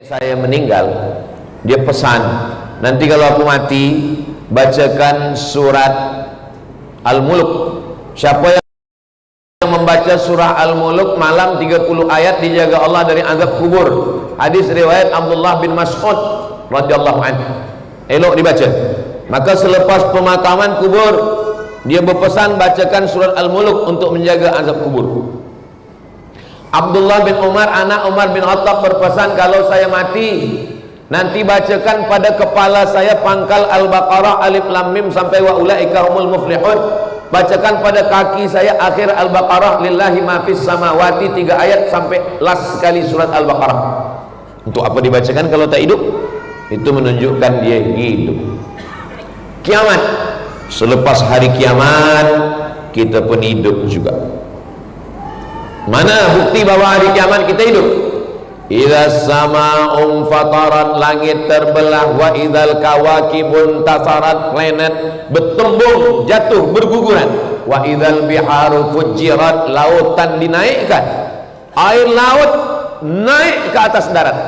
Saya meninggal, dia pesan, nanti kalau aku mati bacakan surat Al-Mulk. Siapa yang membaca surah Al-Mulk malam 30 ayat dijaga Allah dari azab kubur. Hadis riwayat Abdullah bin Mas'ud radhiyallahu anhu. Elok dibaca. Maka selepas pemakaman kubur, dia berpesan bacakan surat Al-Mulk untuk menjaga azab kubur. Abdullah bin Umar, anak Umar bin Khattab berpesan, kalau saya mati nanti bacakan pada kepala saya pangkal Al-Baqarah alif lam mim sampai wa ulaika humul muflihun. Bacakan pada kaki saya akhir Al-Baqarah lillahi ma fis samawati 3 ayat sampai last sekali surat Al-Baqarah. Untuk apa dibacakan kalau tak hidup? Itu menunjukkan dia hidup. Kiamat, selepas hari kiamat kita pun hidup juga. Mana bukti bahwa hari kiamat kita hidup? Idza sama'un fatarat, langit terbelah, wa idzal kawakibun tasarat, planet bertembung jatuh berguguran, wa idzal biharu fujirat, lautan dinaikkan, air laut naik ke atas darat.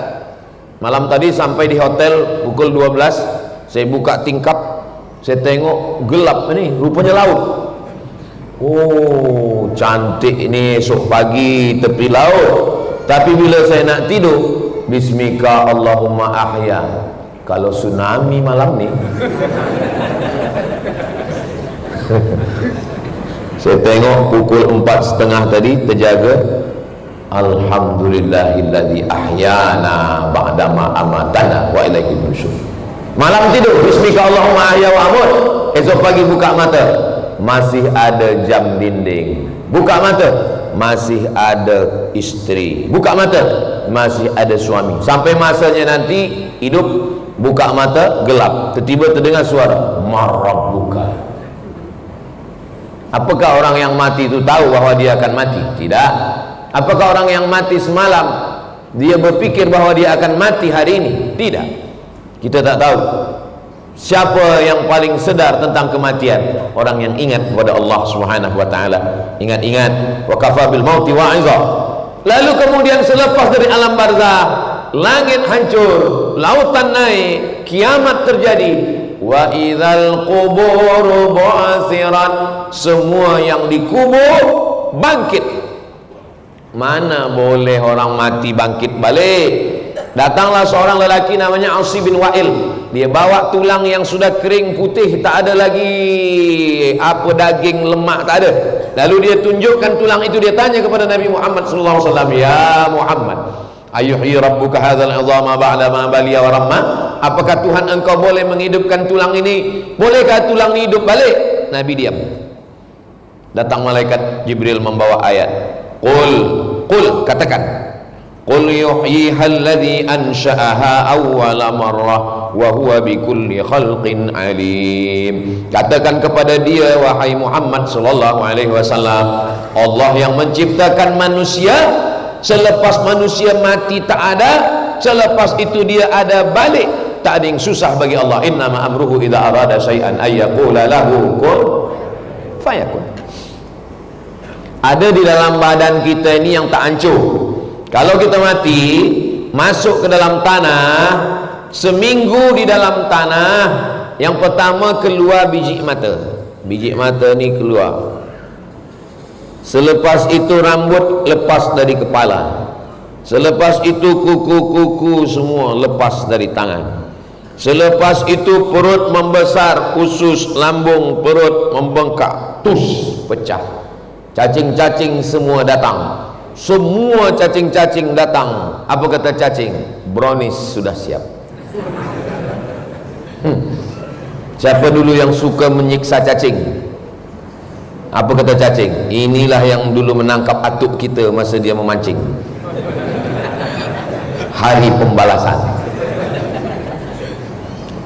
Malam tadi sampai di hotel pukul 12, saya buka tingkap, saya tengok gelap ini, rupanya laut. Oh, cantik ini esok pagi tepi laut. Tapi bila saya nak tidur, bismika Allahumma ahya. Kalau tsunami malam ni saya tengok pukul 4.30 tadi terjaga, alhamdulillahilladzi ahyana ba'dama amatana wa ilaihi nusyur. Malam tidur bismika Allahumma ahya wa amut. Esok pagi buka mata, masih ada jam dinding. Buka mata, masih ada istri. Buka mata, masih ada suami. Sampai masanya nanti hidup, buka mata gelap, tiba-tiba terdengar suara marabbuka. Apakah orang yang mati itu tahu bahwa dia akan mati? Tidak. Apakah orang yang mati semalam dia berpikir bahwa dia akan mati hari ini? Tidak. Kita tak tahu. Siapa yang paling sedar tentang kematian? Orang yang ingat kepada Allah Subhanahu wa taala. Ingat-ingat, wa kafa bil mauti wa'iza. Lalu kemudian selepas dari alam barzah, langit hancur, lautan naik, kiamat terjadi. Wa idzal qubur bu'athirat, semua yang dikubur bangkit. Mana boleh orang mati bangkit balik? Datanglah seorang lelaki namanya Asi bin Wa'il. Dia bawa tulang yang sudah kering putih, tak ada lagi apa daging, lemak tak ada. Lalu dia tunjukkan tulang itu, dia tanya kepada Nabi Muhammad sallallahu alaihi wasallam, "Ya Muhammad, ayuhyi rabbuka hadzal 'idhama ba'da ma baliya wa ramma?" Apakah Tuhan engkau boleh menghidupkan tulang ini? Bolehkah tulang ini hidup balik? Nabi diam. Datang malaikat Jibril membawa ayat. Qul, katakan. Qul yuhyiha alladhi ansha'aha awwala marrah wa huwa bikulli khalqin alim. Katakan kepada dia, wahai Muhammad sallallahu alaihi wasallam, Allah yang menciptakan manusia, selepas manusia mati tak ada, selepas itu dia ada balik. Tak ada yang susah bagi Allah. Innama amruhu idza arada syai'an ayyaqula lahu kun fayakun. Ada di dalam badan kita ini yang tak hancur. Kalau kita mati, masuk ke dalam tanah, seminggu di dalam tanah, yang pertama keluar biji mata. Biji mata ni keluar. Selepas itu rambut lepas dari kepala. Selepas itu kuku-kuku semua lepas dari tangan. Selepas itu perut membesar, usus, lambung, perut membengkak, tus, pecah. Cacing-cacing semua datang. Semua cacing-cacing datang. Apa kata cacing? Brownies sudah siap. Siapa dulu yang suka menyiksa cacing? Apa kata cacing? Inilah yang dulu menangkap atuk kita masa dia memancing. Hari pembalasan.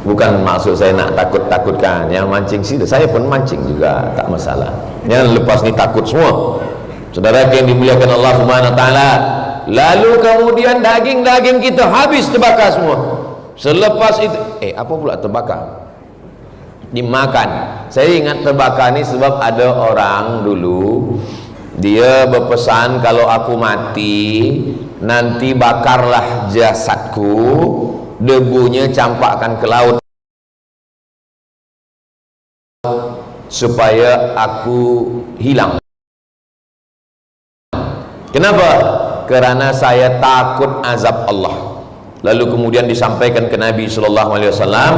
Bukan maksud saya nak takut-takutkan. Yang mancing sini, saya pun mancing juga, tak masalah. Yang lepas ni takut semua. Saudara yang dimuliakan Allah Subhanahu wa taala. Lalu kemudian daging-daging kita habis terbakar semua. Selepas itu apa pula terbakar? Dimakan. Saya ingat terbakar ni sebab ada orang dulu dia berpesan, kalau aku mati nanti bakarlah jasadku, debunya campakkan ke laut supaya aku hilang. Kenapa? Karena saya takut azab Allah. Lalu kemudian disampaikan ke Nabi sallallahu alaihi wasallam,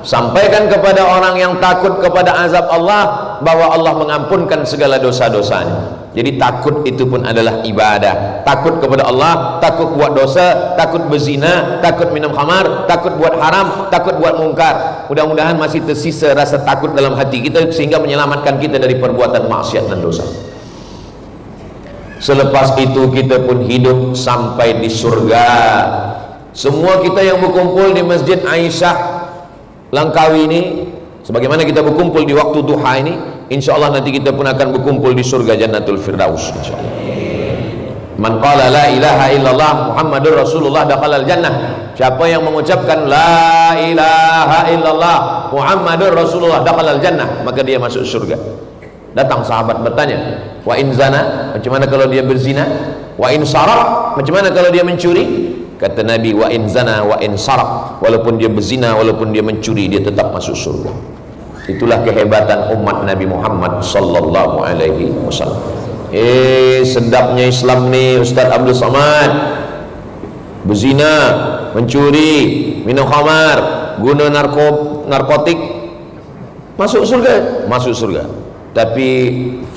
sampaikan kepada orang yang takut kepada azab Allah bahwa Allah mengampunkan segala dosa-dosanya. Jadi takut itu pun adalah ibadah. Takut kepada Allah, takut buat dosa, takut berzina, takut minum khamar, takut buat haram, takut buat mungkar. Mudah-mudahan masih tersisa rasa takut dalam hati kita sehingga menyelamatkan kita dari perbuatan maksiat dan dosa. Selepas itu kita pun hidup sampai di surga. Semua kita yang berkumpul di Masjid Aisyah Langkawi ini, sebagaimana kita berkumpul di waktu duha ini, insyaallah nanti kita pun akan berkumpul di surga Jannatul Firdaus insyaallah. Man qala la ilaha illallah Muhammadur Rasulullah dakhalal jannah. Siapa yang mengucapkan la ilaha illallah Muhammadur Rasulullah dakhalal jannah, maka dia masuk surga. Datang sahabat bertanya, wa in zana, macam mana kalau dia berzina? Wa in saraq, macam mana kalau dia mencuri? Kata Nabi, wa in zana wa in saraq, walaupun dia berzina, walaupun dia mencuri, dia tetap masuk surga. Itulah kehebatan umat Nabi Muhammad sallallahu alaihi wasallam. Sedapnya Islam ni Ustaz Abdul Samad. Berzina, mencuri, minum khamar, guna narkotik, masuk surga, masuk surga. Tapi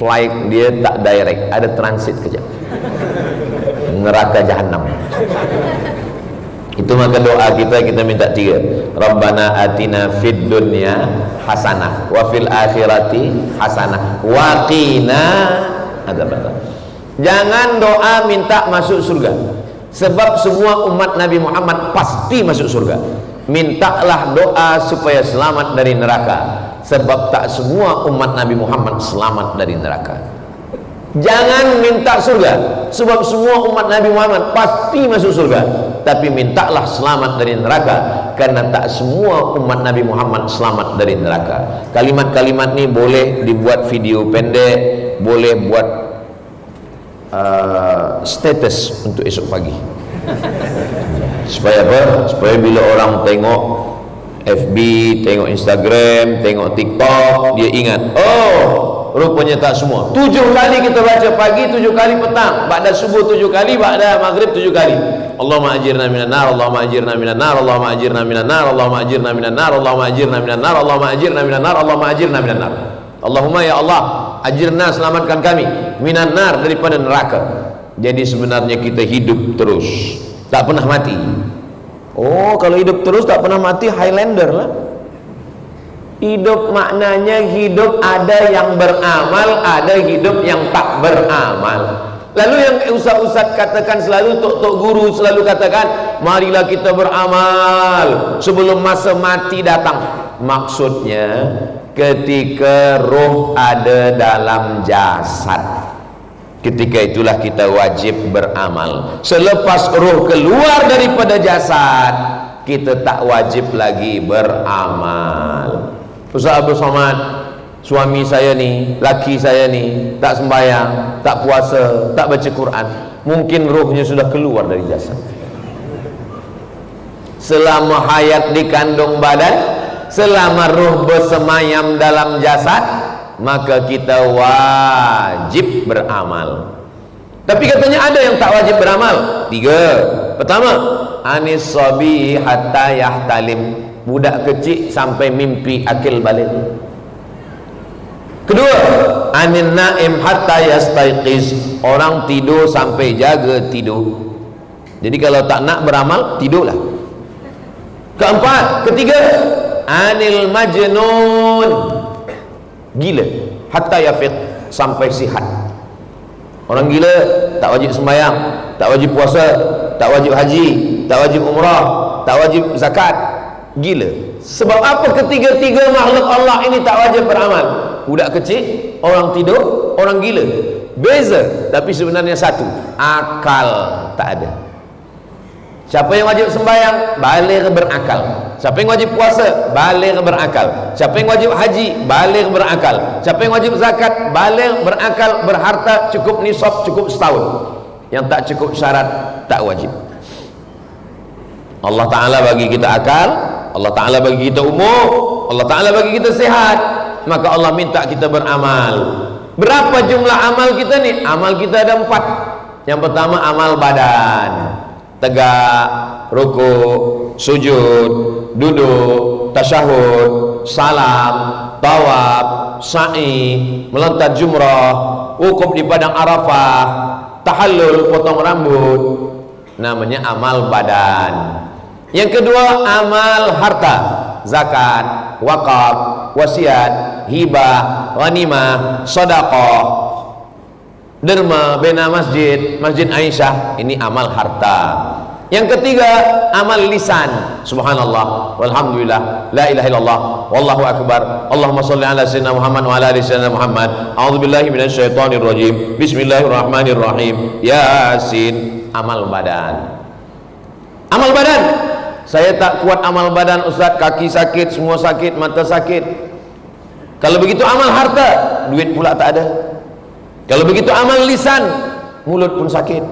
flight dia tak direct, ada transit kejap, neraka jahanam. Itu maka doa kita minta 3. Rabbana atina fid dunya hasanah wa fil akhirati hasanah wa qina adzabannar. Jangan doa minta masuk surga, sebab semua umat Nabi Muhammad pasti masuk surga. Mintalah doa supaya selamat dari neraka, sebab tak semua umat Nabi Muhammad selamat dari neraka. Jangan minta surga, sebab semua umat Nabi Muhammad pasti masuk surga. Tapi mintalah selamat dari neraka, karena tak semua umat Nabi Muhammad selamat dari neraka. Kalimat-kalimat ni boleh dibuat video pendek, boleh buat status untuk esok pagi. Supaya apa? Supaya bila orang tengok FB, tengok Instagram, tengok TikTok, dia ingat, oh rupanya tak semua. 7 kali kita baca pagi, 7 kali petang, ba'da subuh 7 kali, ba'da maghrib 7 kali. Allahumma ajirna minan nar, Allahumma ajirna minan nar, Allahumma ajirna minan nar, Allahumma ajirna minan nar, Allahumma ajirna minan nar, Allahumma ajirna minan nar, Allahumma ajirna minan nar. Allahumma ya Allah, ajirna, selamatkan kami minan nar, daripada neraka. Jadi sebenarnya kita hidup terus, tak pernah mati. Oh, kalau hidup terus tak pernah mati, Highlander lah. Hidup maknanya hidup ada yang beramal, ada hidup yang tak beramal. Lalu yang ustaz-ustaz katakan selalu, tok-tok guru selalu katakan, marilah kita beramal sebelum masa mati datang. Maksudnya ketika roh ada dalam jasad, ketika itulah kita wajib beramal. Selepas roh keluar daripada jasad, kita tak wajib lagi beramal. Ustaz Abdul Somad, suami saya ni, laki saya ni, tak sembahyang, tak puasa, tak baca Quran. Mungkin rohnya sudah keluar dari jasad. Selama hayat di kandung badan, selama roh bersemayam dalam jasad, maka kita wajib beramal. Tapi katanya ada yang tak wajib beramal. 3. Pertama, anis sabi hatta yahtalim, budak kecil sampai mimpi akil balik. Kedua, anin naim hatta yastaiqiz, orang tidur sampai jaga tidur. Jadi kalau tak nak beramal, tidurlah. Ketiga, anil majnun, gila, hatta yafiq, sampai sihat. Orang gila tak wajib sembahyang, tak wajib puasa, tak wajib haji, tak wajib umrah, tak wajib zakat. Gila. Sebab apa ketiga-tiga makhluk Allah ini tak wajib beramal? Budak kecil, orang tidur, orang gila. Beza, tapi sebenarnya satu, akal tak ada. Siapa yang wajib sembahyang, baligh berakal. Siapa yang wajib puasa, baligh berakal. Siapa yang wajib haji, baligh berakal. Siapa yang wajib zakat, baligh berakal, berharta, cukup nisab, cukup setahun. Yang tak cukup syarat tak wajib. Allah Ta'ala bagi kita akal, Allah Ta'ala bagi kita umur, Allah Ta'ala bagi kita sehat, maka Allah minta kita beramal. Berapa jumlah amal kita nih? Amal kita ada 4. Yang pertama amal badan, tegak, rukuk, sujud, duduk, tasyahud, salam, tawaf, sa'i, melontar jumrah, wukuf di padang Arafah, tahallul, potong rambut, namanya amal badan. Yang kedua amal harta, zakat, wakaf, wasiat, hibah, ghanimah, sedekah, derma, bina masjid, Masjid Aisyah, ini amal harta. Yang ketiga amal lisan, subhanallah, walhamdulillah, la ilaha illallah, wallahu akbar, Allahumma sholli ala sayyidina Muhammad wa ala ali sayyidina Muhammad, a'udzubillahi minasyaitonir rajim, bismillahirrahmanirrahim, yasin. Amal badan. Amal badan, saya tak kuat amal badan Ustaz, kaki sakit, semua sakit, mata sakit. Kalau begitu amal harta, duit pula tak ada. Kalau begitu amal lisan, mulut pun sakit.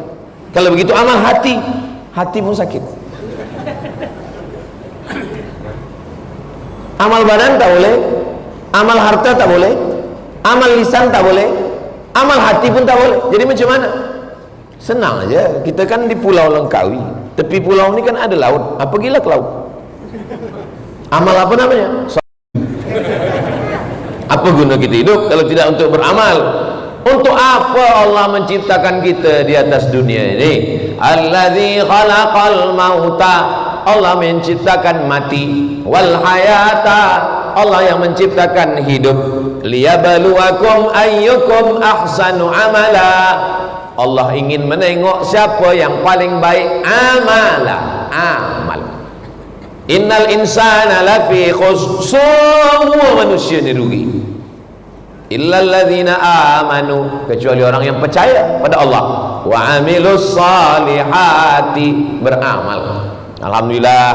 Kalau begitu amal hati, hati pun sakit. Amal badan tak boleh, amal harta tak boleh, amal lisan tak boleh, amal hati pun tak boleh. Jadi macam mana? Senang aja, kita kan di Pulau Langkawi, tepi pulau ni kan ada laut, pergilah ke laut. Amal apa namanya? Apa guna kita hidup kalau tidak untuk beramal? Untuk apa Allah menciptakan kita di atas dunia ini? Allazi khalaqal mauta, Allah menciptakan mati, wal hayata, Allah yang menciptakan hidup, liyabluwakum ayyukum ahsanu amala, Allah ingin menengok siapa yang paling baik amala, amal. Innal insana lafi khusr, semua manusia ni rugi, illal ladzina amanu, kecuali orang yang percaya pada Allah, wa amilus salihati, beramal. Alhamdulillah,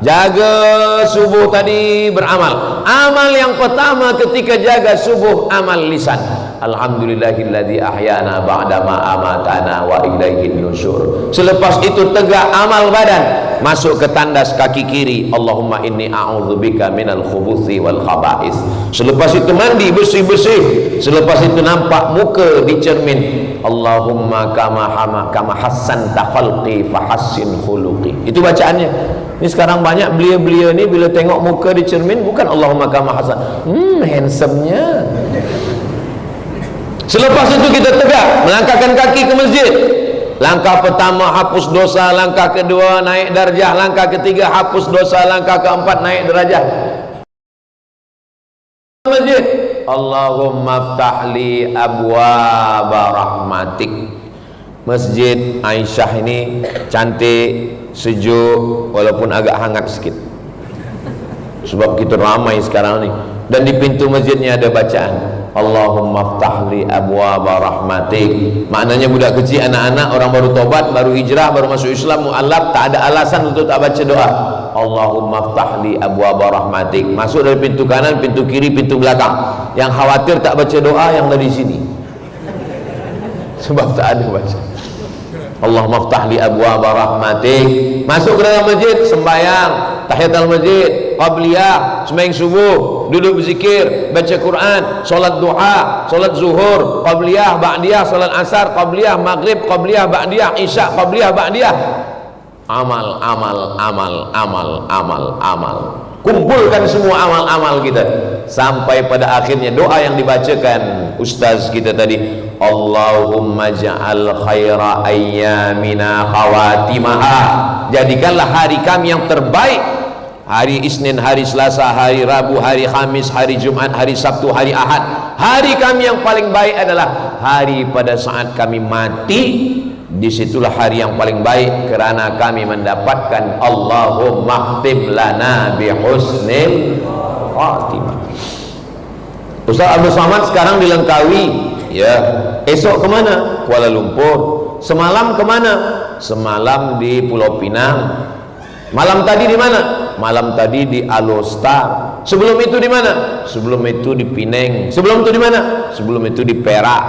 jaga subuh tadi beramal. Amal yang pertama ketika jaga subuh, amal lisan. Alhamdulillahilladzi ahyana ba'dama amatana wa ilaihin nusyur. Selepas itu tegak amal badan, masuk ke tandas kaki kiri, Allahumma inni a'udzubika minal khubuthi wal khaba'is. Selepas itu mandi bersih-bersih, selepas itu nampak muka di cermin, Allahumma kama hassanta khalqi fahassin khuluqi. Itu bacaannya. Ini sekarang banyak belia-belia ni bila tengok muka di cermin bukan Allahumma kama hassan, handsome-nya. Selepas itu kita tegak, melangkahkan kaki ke masjid. Langkah pertama hapus dosa, langkah kedua naik darjah, langkah ketiga hapus dosa, langkah keempat naik derajat. Masjid, Allahumma ftahli abwaaba rahmatik. Masjid Aisyah ini cantik, sejuk, walaupun agak hangat sikit sebab kita ramai sekarang ni. Dan di pintu masjidnya ada bacaan Allahumma ftahli abwaaba rahmatik. Maknanya budak kecil, anak-anak, orang baru tobat, baru hijrah, baru masuk Islam, mu'alaf, tak ada alasan untuk tak baca doa Allahumma ftahli abwaaba rahmatik. Masuk dari pintu kanan, pintu kiri, pintu belakang. Yang khawatir tak baca doa yang dari sini sebab tak ada baca Allahumma ftahli abwaaba rahmatik. Masuk ke dalam masjid, sembahyang tahiyatul masjid, qabliyah, sembahyang subuh, duduk berzikir, baca Quran, solat duha, solat zuhur, qabliyah, ba'diyah, solat asar, qabliyah, maghrib, qabliyah, ba'diyah, isya, qabliyah, ba'diyah. Amal, amal, amal, amal, amal, amal. Kumpulkan semua amal-amal kita sampai pada akhirnya doa yang dibacakan ustaz kita tadi, Allahumma ja'al khaira ayyamina khawatimaha. Jadikanlah hari kami yang terbaik, hari Isnin, hari Selasa, hari Rabu, hari Khamis, hari Jumat, hari Sabtu, hari Ahad. Hari kami yang paling baik adalah hari pada saat kami mati. Disitulah hari yang paling baik kerana kami mendapatkan Allahumma khtim lana bihusnil khatimah. Ustaz Abdul Samad sekarang di Langkawi, ya. Esok kemana? Kuala Lumpur. Semalam kemana? Semalam di Pulau Pinang. Malam tadi di mana? Malam tadi di Alostar. Sebelum itu di mana? Sebelum itu di Pineng. Sebelum itu di mana? Sebelum itu di Perak.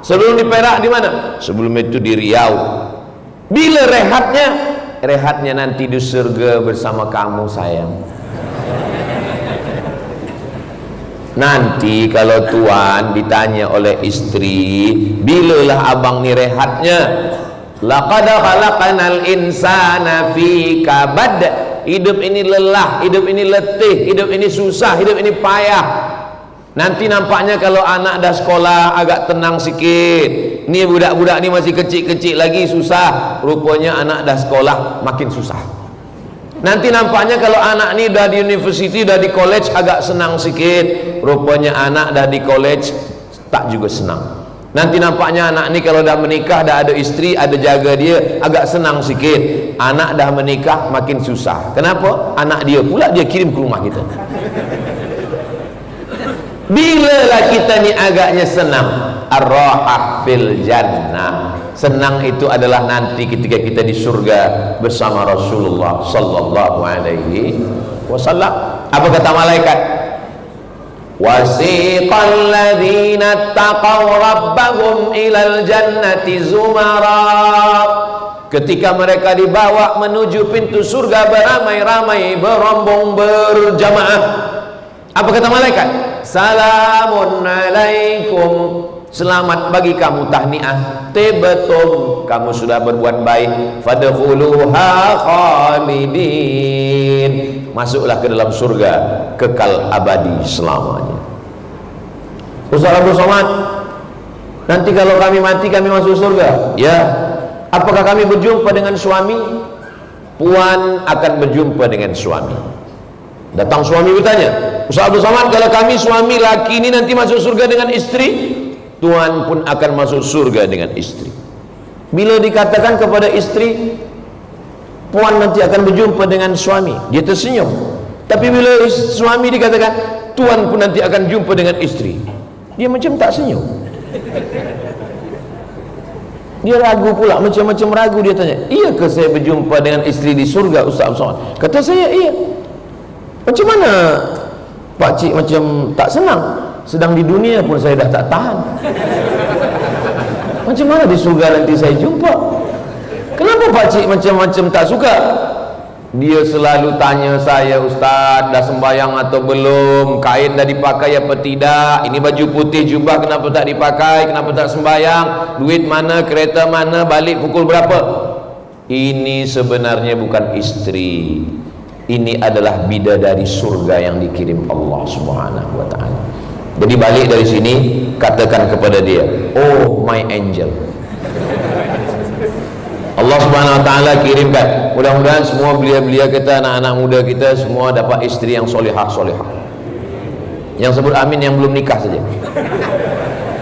Sebelum di Perak di mana? Sebelum itu di Riau. Bila rehatnya? Rehatnya nanti di surga bersama kamu sayang. Nanti kalau tuan ditanya oleh istri, bilalah abang ni rehatnya? Laqad khalaqanal insana fi kabad. Hidup ini lelah, hidup ini letih, hidup ini susah, hidup ini payah. Nanti nampaknya kalau anak dah sekolah agak tenang sikit. Ni budak-budak ni masih kecil-kecil lagi susah. Rupanya anak dah sekolah makin susah. Nanti nampaknya kalau anak ni dah di university, dah di college agak senang sikit. Rupanya anak dah di college tak juga senang. Nanti nampaknya anak ni kalau dah menikah, dah ada istri, ada jaga dia, agak senang sikit. Anak dah menikah makin susah. Kenapa? Anak dia pula dia kirim ke rumah kita. Bilalah kita ni agaknya senang. Ar-rahah fil jannah. Senang itu adalah nanti ketika kita di surga bersama Rasulullah sallallahu alaihi wasallam. Apa kata malaikat? Wasiqal ladzina taqaw rabbahum ilal jannati zumara. Ketika mereka dibawa menuju pintu surga beramai-ramai, berombong, berjamaah. Apa kata malaikat? Salamun alaikum. Selamat bagi kamu, tahniah, tibtum, kamu sudah berbuat baik, fadkhuluha khalidin, masuklah ke dalam surga kekal abadi selamanya. Ustaz Abdul Somad, nanti kalau kami mati kami masuk surga, ya. Apakah kami berjumpa dengan suami? Puan akan berjumpa dengan suami. Datang suami bertanya, Ustaz Abdul Somad, kalau kami suami laki ini nanti masuk surga dengan istri, Tuan pun akan masuk surga dengan istri. Bila dikatakan kepada istri, puan nanti akan berjumpa dengan suami, dia tersenyum. Tapi bila suami dikatakan, tuan pun nanti akan jumpa dengan istri, dia macam tak senyum. Dia ragu pula, macam-macam ragu. Dia tanya, iya ke saya berjumpa dengan istri di surga, Ustaz Abdul? Kata saya, iya. Macam mana Pak Cik macam tak senang? Sedang di dunia pun saya dah tak tahan. Macam mana di surga nanti saya jumpa? Kenapa Pak Cik macam-macam tak suka? Dia selalu tanya saya, Ustaz, dah sembahyang atau belum? Kain dah dipakai apa tidak? Ini baju putih jubah kenapa tak dipakai? Kenapa tak sembahyang? Duit mana? Kereta mana? Balik pukul berapa? Ini sebenarnya bukan istri. Ini adalah bidadari surga yang dikirim Allah Subhanahu wa taala. Jadi balik dari sini, katakan kepada dia, oh my angel. Allah Subhanahu wa taala kirimkan. Mudah-mudahan semua belia-belia kita, anak-anak muda kita semua dapat istri yang solehah-solehah. Yang sebut amin yang belum nikah saja.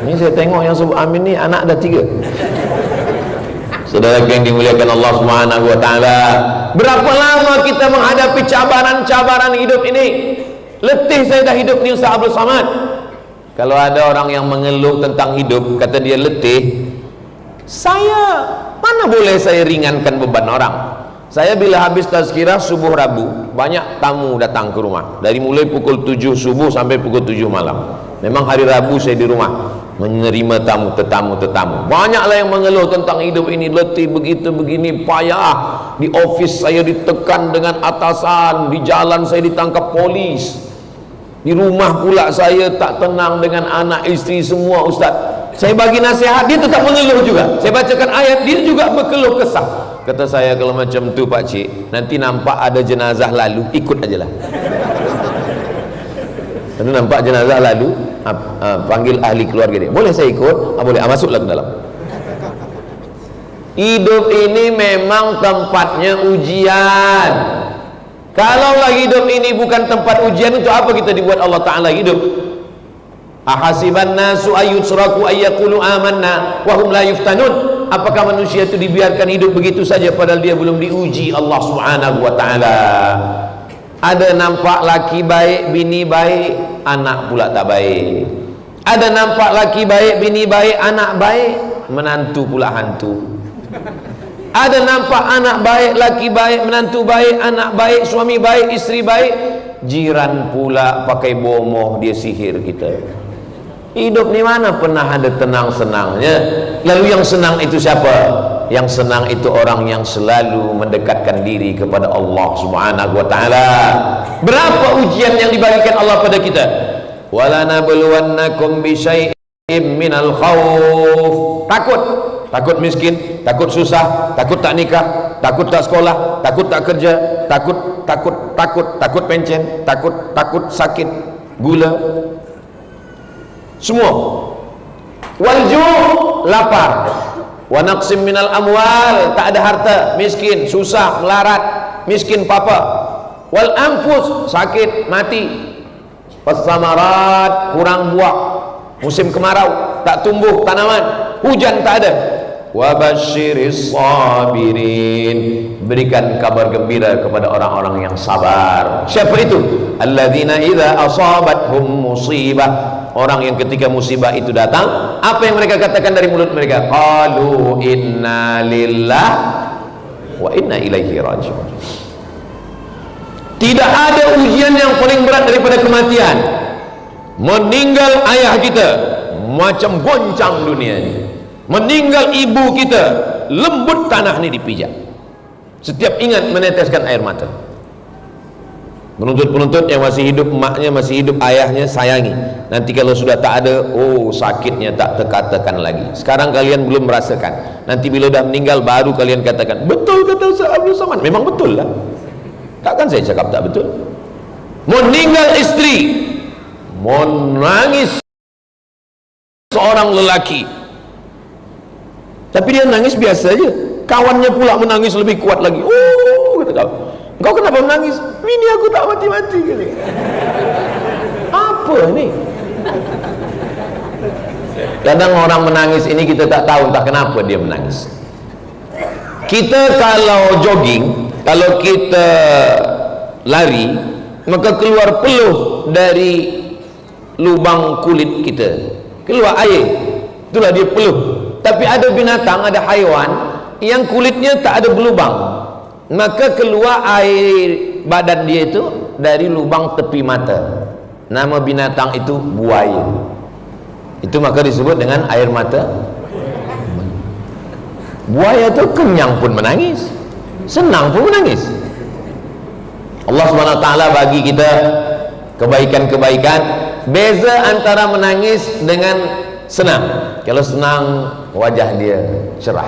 Ini saya tengok yang sebut amin ni anak dah 3. Saudara yang dimuliakan Allah Subhanahu wa taala, berapa lama kita menghadapi cabaran-cabaran hidup ini? Letih saya dah hidup ni Ustaz Abdul Somad. Kalau ada orang yang mengeluh tentang hidup, kata dia letih, saya mana boleh saya ringankan beban orang. Saya bila habis tazkirah subuh Rabu, banyak tamu datang ke rumah. Dari mulai pukul 7 subuh sampai pukul 7 malam. Memang hari Rabu saya di rumah menerima tetamu. Banyaklah yang mengeluh tentang hidup ini, letih begitu begini, payah. Di office saya ditekan dengan atasan, di jalan saya ditangkap polis. Di rumah pula saya tak tenang dengan anak isteri semua, Ustaz. Saya bagi nasihat, dia tetap mengeluh juga. Saya bacakan ayat, dia juga berkeluh kesah. Kata saya, kalau macam tu Pak Cik, nanti nampak ada jenazah lalu, ikut aja lah. Nanti nampak jenazah lalu, panggil ahli keluarga dia. Boleh saya ikut? Boleh, masuklah ke dalam. Hidup ini memang tempatnya ujian. Kalaulah hidup ini bukan tempat ujian, untuk apa kita dibuat Allah Ta'ala hidup? Ahasiban nasu ayyutsraku ayyaqulu amanna wa hum la yuftanun. Apakah manusia itu dibiarkan hidup begitu saja padahal dia belum diuji Allah Subhanahu wa taala? Ada nampak laki baik, bini baik, anak pula tak baik. Ada nampak laki baik, bini baik, anak baik, menantu pula hantu. Ada nampak anak baik, laki baik, menantu baik, anak baik, suami baik, isteri baik, jiran pula pakai bomoh, dia sihir kita. Hidup ni mana pernah ada tenang-senangnya? Lalu yang senang itu siapa? Yang senang itu orang yang selalu mendekatkan diri kepada Allah Subhanahu wa taala. Berapa ujian yang dibagikan Allah pada kita? Wala nabluwannakum bisyai'im minal khauf. Takut miskin, takut susah, takut tak nikah, takut tak sekolah, takut tak kerja, takut pencen, takut sakit, gula, semua. Walju', lapar. Wa naqsim minal amwal, tak ada harta, miskin, susah, melarat, miskin papa. Wal anfus, sakit, mati. Wasamarat, kurang buah, musim kemarau, tak tumbuh tanaman, hujan tak ada. Wa basyiris sabirin, berikan kabar gembira kepada orang-orang yang sabar. Siapa itu? Alladzina idza asabathum musibah, orang yang ketika musibah itu datang, apa yang mereka katakan dari mulut mereka? Qalu inna lillahi wa inna ilaihi raji'un. Tidak ada ujian yang paling berat daripada kematian. Meninggal ayah kita macam goncang dunia ini. Meninggal ibu kita, lembut tanah ini dipijak. Setiap ingat meneteskan air mata. Penuntut-penuntut yang masih hidup, emaknya masih hidup, ayahnya sayangi. Nanti kalau sudah tak ada, oh sakitnya tak terkatakan lagi. Sekarang kalian belum merasakan. Nanti bila dah meninggal baru kalian katakan, betul kata Ustaz Abdul Somad. Memang betul lah. Takkan saya cakap tak betul? Meninggal istri, menangis seorang lelaki, tapi dia nangis biasa aja. Kawannya pula menangis lebih kuat lagi. Oh, kata kau, engkau kenapa menangis? Ini aku tak mati-mati. Apa ni? Kadang orang menangis ini kita tak tahu entah kenapa dia menangis. Kita kalau jogging, kalau kita lari, maka keluar peluh dari lubang kulit kita, keluar air, itulah dia peluh. Tapi ada binatang, ada haiwan yang kulitnya tak ada berlubang, maka keluar air badan dia itu dari lubang tepi mata. Nama binatang itu buaya. Itu maka disebut dengan air mata. Buaya itu kenyang pun menangis, senang pun menangis. Allah SWT bagi kita kebaikan-kebaikan. Beza antara menangis dengan senang. Kalau senang wajah dia cerah,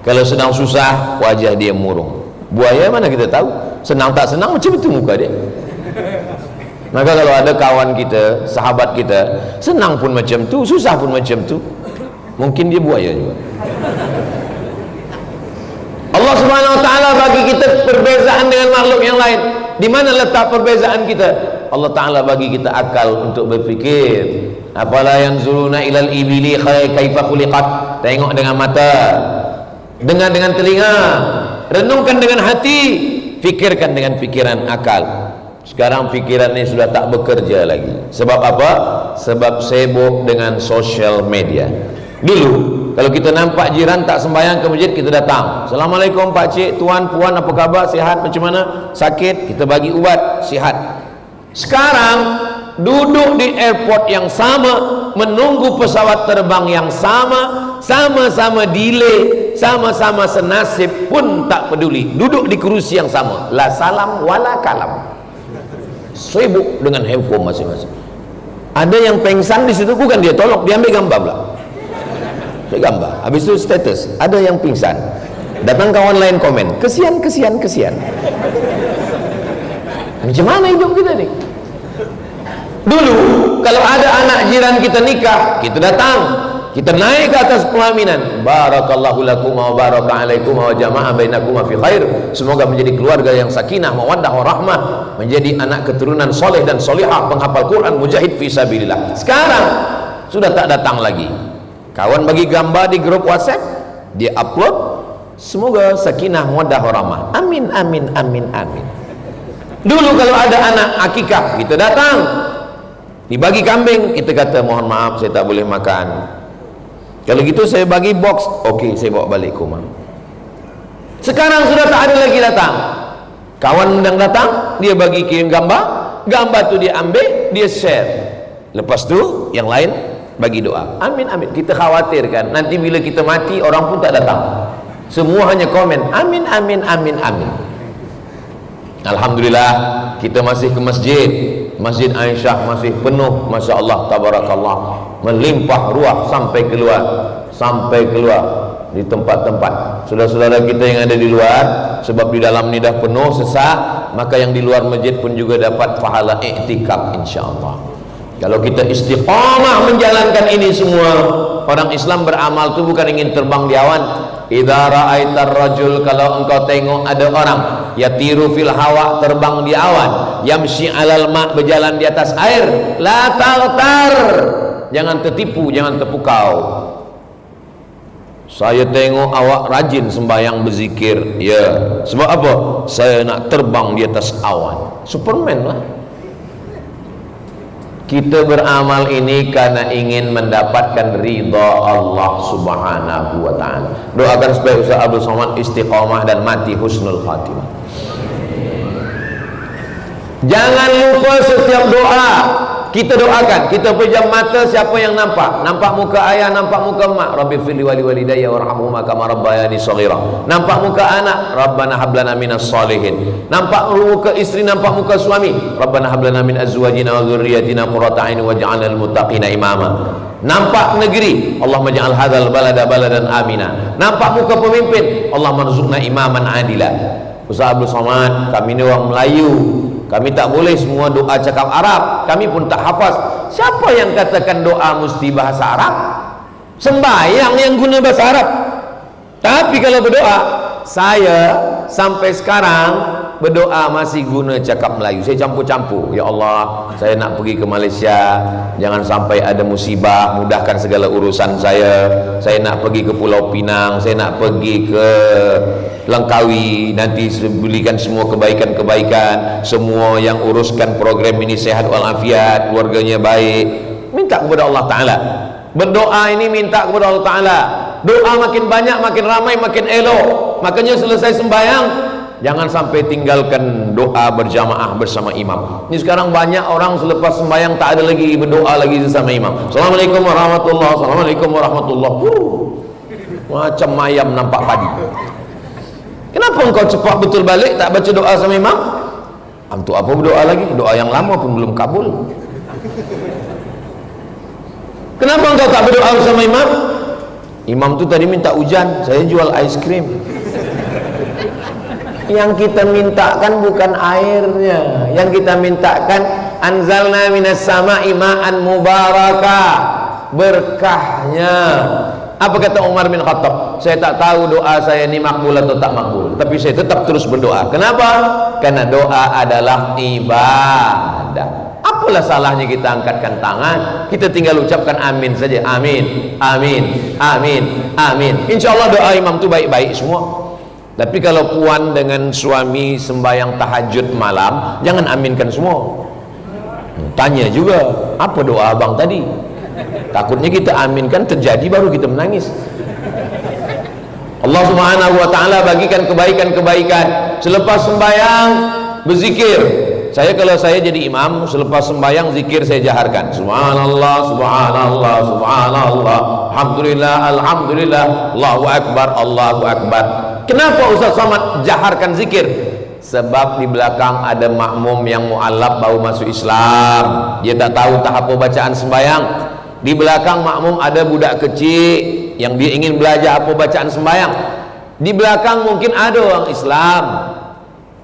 kalau senang susah wajah dia murung. Buaya mana kita tahu, senang tak senang macam itu muka dia. Maka kalau ada kawan kita, sahabat kita, senang pun macam tu, susah pun macam tu, mungkin dia buaya juga. Allah Subhanahu wa taala bagi kita perbezaan dengan makhluk yang lain. Di mana letak perbezaan kita? Allah Taala bagi kita akal untuk berfikir. Afala yanzuruna ilal ibili kaifa khuliqat. Tengok dengan mata, dengar dengan telinga, renungkan dengan hati, fikirkan dengan pikiran akal. Sekarang pikiran ini sudah tak bekerja lagi. Sebab apa? Sebab sibuk dengan social media. Dulu kalau kita nampak jiran tak sembahyang ke masjid, kita datang, Assalamualaikum Pak Cik, Tuan, Puan, apa khabar, sihat, macam mana, sakit, kita bagi ubat, sihat. Sekarang duduk di airport yang sama, menunggu pesawat terbang yang sama, sama-sama delay, sama-sama senasib pun tak peduli, duduk di kerusi yang sama, la salam wala kalam, sibuk dengan handphone masing-masing. Ada yang pengsan di situ, bukan dia tolong, dia ambil gambar pula. Dia gambar, habis itu status, ada yang pingsan, datang kawan lain komen, kesian. Macam mana hidup kita ni? Dulu kalau ada anak jiran kita nikah, kita datang, kita naik ke atas pelaminan, barakallahu lakum wa baraka alaikum wa jama'a bainakum fi khair, semoga menjadi keluarga yang sakinah, mawaddah warahmah, menjadi anak keturunan soleh dan solihah, penghafal Quran, mujahid fi sabilillah. Sekarang sudah tak datang lagi. Kawan bagi gambar di grup WhatsApp, dia upload, semoga sakinah mawaddah warahmah, amin amin amin amin. Dulu kalau ada anak akikah, kita datang, dibagi kambing, kita kata mohon maaf saya tak boleh makan, kalau gitu saya bagi box, okey saya bawa balik ke rumah. Sekarang sudah tak ada lagi datang, kawan undang datang, dia bagi kirim gambar tu dia ambil, dia share, lepas tu yang lain bagi doa. Amin amin. Kita khawatir kan nanti bila kita mati orang pun tak datang, semua hanya komen amin amin amin amin. Alhamdulillah kita masih ke masjid. Masjid Aisyah masih penuh, Masya Allah, tabarakallah, melimpah ruah sampai keluar di tempat-tempat. Saudara-saudara kita yang ada di luar, sebab di dalam ni dah penuh sesak, maka yang di luar masjid pun juga dapat pahala i'tikaf insya-Allah. Kalau kita istiqamah menjalankan ini semua, orang Islam beramal tu bukan ingin terbang di awan. Idza ra'aitar rajul, kalau engkau tengok ada orang yatiru fil hawa, terbang di awan, yamshi alal ma, berjalan di atas air, la taghtar, jangan tertipu, jangan terpukau. Saya tengok awak rajin sembahyang berzikir, ya, sebab apa? Saya nak terbang di atas awan. Superman lah. Kita beramal ini karena ingin mendapatkan ridha Allah Subhanahu wa ta'ala. Doakan supaya Ustaz Abdul Somad istiqamah dan mati husnul khatimah. Jangan lupa setiap doa kita doakan, kita pejam mata, siapa yang nampak? Nampak muka ayah, nampak muka mak, Rabbi firli wali walidayya warhamhuma kama rabbayani shaghira. Nampak muka anak, Rabbana hab lana minas shalihin. Nampak muka isteri, nampak muka suami, Rabbana hab lana min azwajina wa dzurriyyatina qurrata a'yun waj'alna lil muttaqina imama. Nampak negeri, Allahumma ja'al hadzal balada baladan amina. Nampak muka pemimpin, Allah marzuqna imaman adila. Ustaz Abdul Somad, kami ni orang Melayu, kami tak boleh semua doa cakap Arab, kami pun tak hafaz. Siapa yang katakan doa mesti bahasa Arab? Sembahyang yang guna bahasa Arab. Tapi kalau berdoa, saya sampai sekarang berdoa masih guna cakap Melayu. Saya campur-campur. Ya Allah, saya nak pergi ke Malaysia, jangan sampai ada musibah, mudahkan segala urusan saya. Saya nak pergi ke Pulau Pinang, saya nak pergi ke Langkawi, nanti belikan semua kebaikan-kebaikan. Semua yang uruskan program ini sehat walafiat, keluarganya baik. Minta kepada Allah Ta'ala. Berdoa ini minta kepada Allah Ta'ala. Doa makin banyak, makin ramai, makin elok. Makanya selesai sembahyang, jangan sampai tinggalkan doa berjamaah bersama imam. Ini sekarang banyak orang selepas sembahyang tak ada lagi berdoa lagi bersama imam. Assalamualaikum warahmatullahi, Assalamualaikum warahmatullahi. Macam ayam nampak padi. Kenapa engkau cepat betul balik tak baca doa sama imam? Untuk apa berdoa lagi? Doa yang lama pun belum kabul. Kenapa engkau tak berdoa bersama imam? Imam tu tadi minta hujan, saya jual ice cream. Yang kita mintakan bukan airnya, yang kita mintakan anzalna minas sama'i ma'an mubarakah, berkahnya. Apa kata Umar bin Khattab? Saya tak tahu doa saya ni makbul atau tak makbul, tapi saya tetap terus berdoa. Kenapa? Karena doa adalah ibadah. Apalah salahnya kita angkatkan tangan, kita tinggal ucapkan amin saja. Amin, amin, amin, amin. Insya Allah doa imam tu baik-baik semua. Tapi kalau puan dengan suami sembahyang tahajud malam, jangan aminkan semua. Tanya juga, apa doa abang tadi? Takutnya kita aminkan terjadi baru kita menangis. Allah Subhanahu wa ta'ala bagikan kebaikan-kebaikan. Selepas sembahyang berzikir. Kalau saya jadi imam, selepas sembahyang zikir saya jaharkan. Subhanallah, subhanallah, subhanallah, alhamdulillah, alhamdulillah, Allahu akbar, Allahu akbar. Kenapa Ustaz Somad jaharkan zikir? Sebab di belakang ada makmum yang mu'allab baru masuk Islam, dia tak tahu tahap bacaan sembahyang. Di belakang makmum ada budak kecil yang dia ingin belajar apa bacaan sembahyang. Di belakang mungkin ada orang Islam,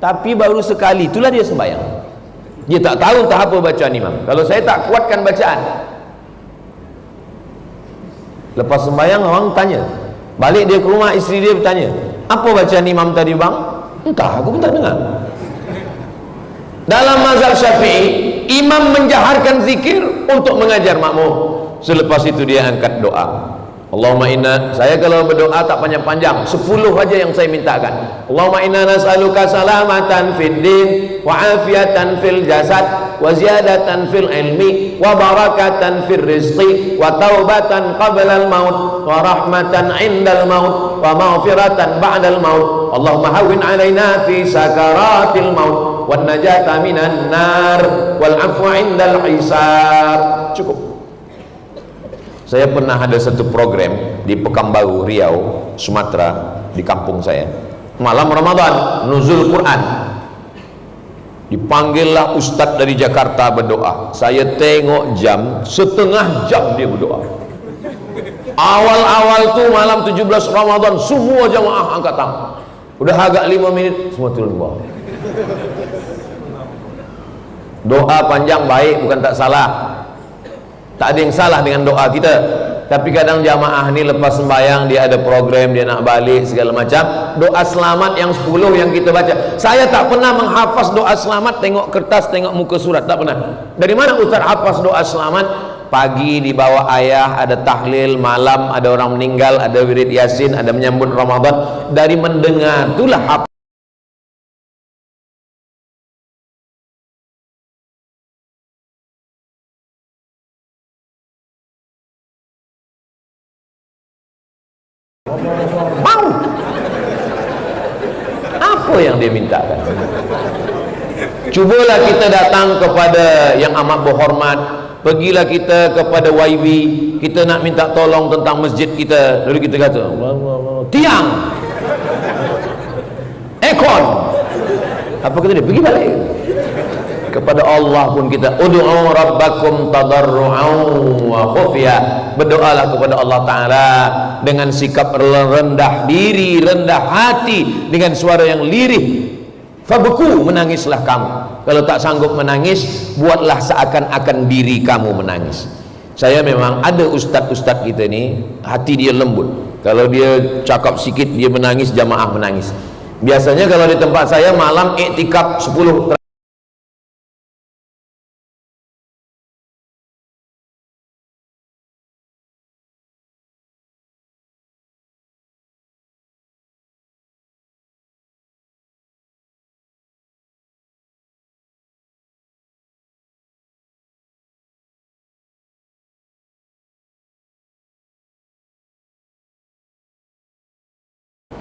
tapi baru sekali itulah dia sembahyang, dia tak tahu tahap bacaan imam. Kalau saya tak kuatkan bacaan, lepas sembahyang orang tanya, balik dia ke rumah, isteri dia bertanya, apa bacaan imam tadi bang? Entah, aku pun tak dengar. Dalam mazhab Syafi'i, imam menjaharkan zikir untuk mengajar makmum. Selepas itu dia angkat doa. Allahumma inna, saya kalau berdoa tak panjang-panjang, 10 aja yang saya mintakan. Allahumma inna nas'aluka salamatan fid din wa afiatan fil jasad wa ziyadatan fil ilmi wa barakatan fil rizqi wa taubatan qabla al maut wa rahmatan indal maut wa maghfiratan ba'dal maut. Allahumma hawwin alaina fi sakaratil maut wan najata minan nar wal afwa indal hisab. Cukup. Saya pernah ada satu program di Pekanbaru, Riau, Sumatera, di kampung saya. Malam Ramadan, nuzul Quran. Dipanggillah ustadz dari Jakarta berdoa. Saya tengok jam, setengah jam dia berdoa. Awal-awal tuh malam 17 Ramadan, semua jamaah angkat tangan. Udah agak 5 menit, semua turun bawah. Doa panjang baik, bukan tak salah. Tak ada yang salah dengan doa kita. Tapi kadang jamaah ni lepas sembahyang, dia ada program, dia nak balik segala macam. Doa selamat yang 10 yang kita baca, saya tak pernah menghafaz doa selamat. Tengok kertas, tengok muka surat, tak pernah. Dari mana Ustaz hafaz doa selamat? Pagi dibawa ayah, ada tahlil. Malam ada orang meninggal, ada wirid yasin, ada menyambut Ramadan. Dari mendengar itulah hafaz. Mau apa yang dia mintakan? Cubalah kita datang kepada yang amat berhormat. Pergilah kita kepada YB, kita nak minta tolong tentang masjid kita. Lalu kita kata tiang, ekon, apa kata dia? Pergi balik kepada Allah pun kita ud'u rabbakum tadarru'an wa khufya. Berdoalah kepada Allah Ta'ala dengan sikap rendah diri, rendah hati, dengan suara yang lirih. Fabeku, menangislah kamu. Kalau tak sanggup menangis, buatlah seakan-akan diri kamu menangis. Saya memang ada ustaz-ustaz kita ni, hati dia lembut. Kalau dia cakap sikit, dia menangis, jamaah menangis. Biasanya kalau di tempat saya malam iktikaf 10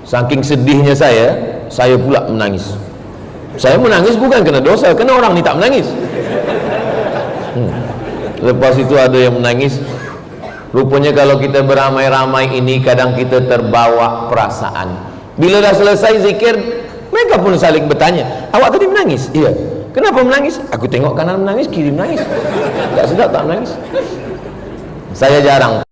saking sedihnya saya pula menangis. Saya menangis bukan kena dosa, kena orang ni tak menangis. Lepas itu ada yang menangis. Rupanya kalau kita beramai-ramai ini, kadang kita terbawa perasaan. Bila dah selesai zikir, mereka pun saling bertanya, awak tadi menangis? Iya. Kenapa menangis? Aku tengok kanan menangis, kiri menangis. Tak sedap tak menangis. Saya jarang.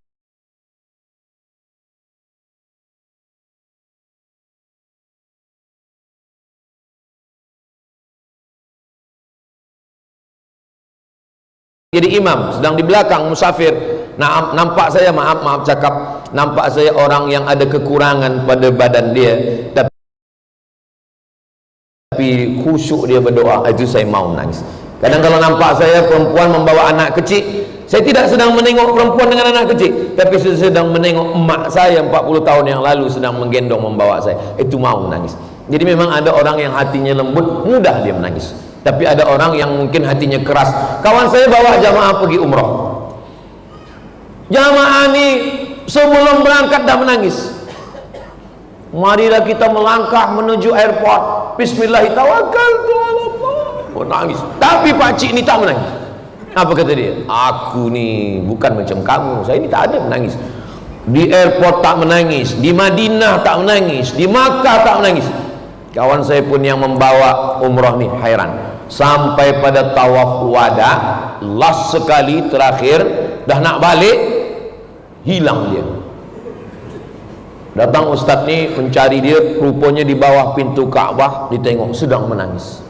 Jadi imam sedang di belakang musafir, nampak saya, maaf cakap, nampak saya orang yang ada kekurangan pada badan dia, tapi khusyuk dia berdoa, itu saya mau menangis. Kadang kalau nampak saya perempuan membawa anak kecil, saya tidak sedang menengok perempuan dengan anak kecil, tapi saya sedang menengok emak saya 40 tahun yang lalu sedang menggendong membawa saya, itu mau menangis. Jadi memang ada orang yang hatinya lembut, mudah dia menangis. Tapi ada orang yang mungkin hatinya keras. Kawan saya bawa jamaah pergi umrah. Jamaah ni sebelum berangkat dah menangis. Marilah kita melangkah menuju airport. Bismillahirrahmanirrahim. Menangis. Tapi pakcik ni tak menangis. Apa kata dia? Aku ni bukan macam kamu. Saya ni tak ada menangis. Di airport tak menangis, di Madinah tak menangis, di Makkah tak menangis. Kawan saya pun yang membawa umrah ni hairan. Sampai pada tawaf wada, last sekali terakhir, dah nak balik, hilang dia. Datang ustaz ni mencari dia, rupanya di bawah pintu Kaabah, ditengok sedang menangis.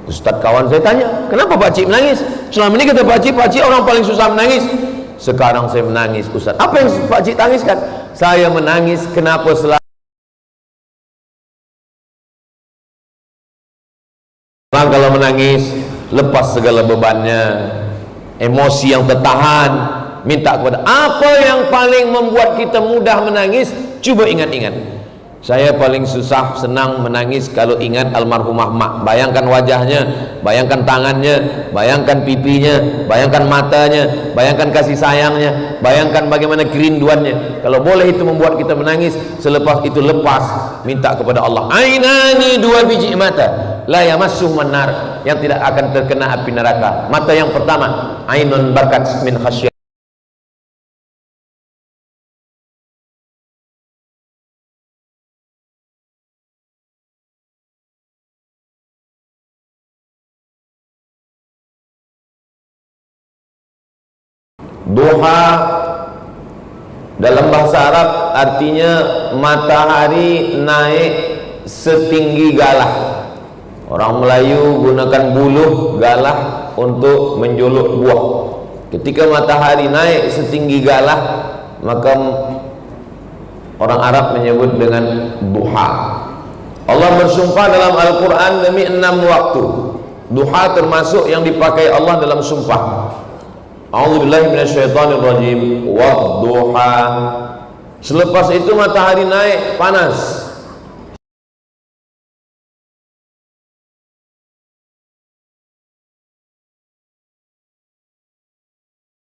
Ustaz kawan saya tanya, kenapa pakcik menangis? Selama ini kata pakcik orang paling susah menangis. Sekarang saya menangis ustaz. Apa yang pakcik tangiskan? Saya menangis kenapa kalau menangis, lepas segala bebannya, emosi yang tertahan, minta kepada apa yang paling membuat kita mudah menangis. Cuba ingat-ingat. Saya paling susah senang menangis kalau ingat almarhumah mak. Bayangkan wajahnya, bayangkan tangannya, bayangkan pipinya, bayangkan matanya, bayangkan kasih sayangnya, bayangkan bagaimana kerinduannya. Kalau boleh itu membuat kita menangis, selepas itu lepas minta kepada Allah. Ainani, dua biji mata, la yamassuh manar, yang tidak akan terkena api neraka. Mata yang pertama, ainun barkat min khasyah. Duha dalam bahasa Arab artinya matahari naik setinggi galah. Orang Melayu gunakan buluh galah untuk menjuluk buah. Ketika matahari naik setinggi galah, maka orang Arab menyebut dengan duha. Allah bersumpah dalam Al-Quran demi 6 waktu. Duha termasuk yang dipakai Allah dalam sumpah. A'udzubillahi minasyaitonirrajim. Wadduha. Selepas itu matahari naik panas.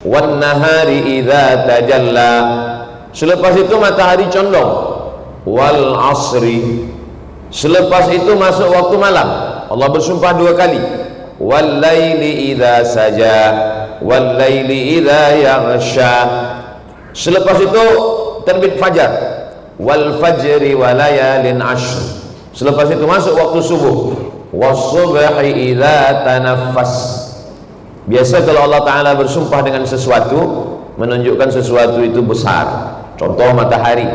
Wan nahari idza tajalla. Selepas itu matahari condong. Wal asri. Selepas itu masuk waktu malam. Allah bersumpah 2 kali. Wal laili idza saja. Wal laili idza yaghsha. Selepas itu terbit fajar. Wal fajri wa layalin ashr. Selepas itu masuk waktu subuh. Was subhi idza tanaffas. Biasa kalau Allah Ta'ala bersumpah dengan sesuatu, menunjukkan sesuatu itu besar. Contoh matahari.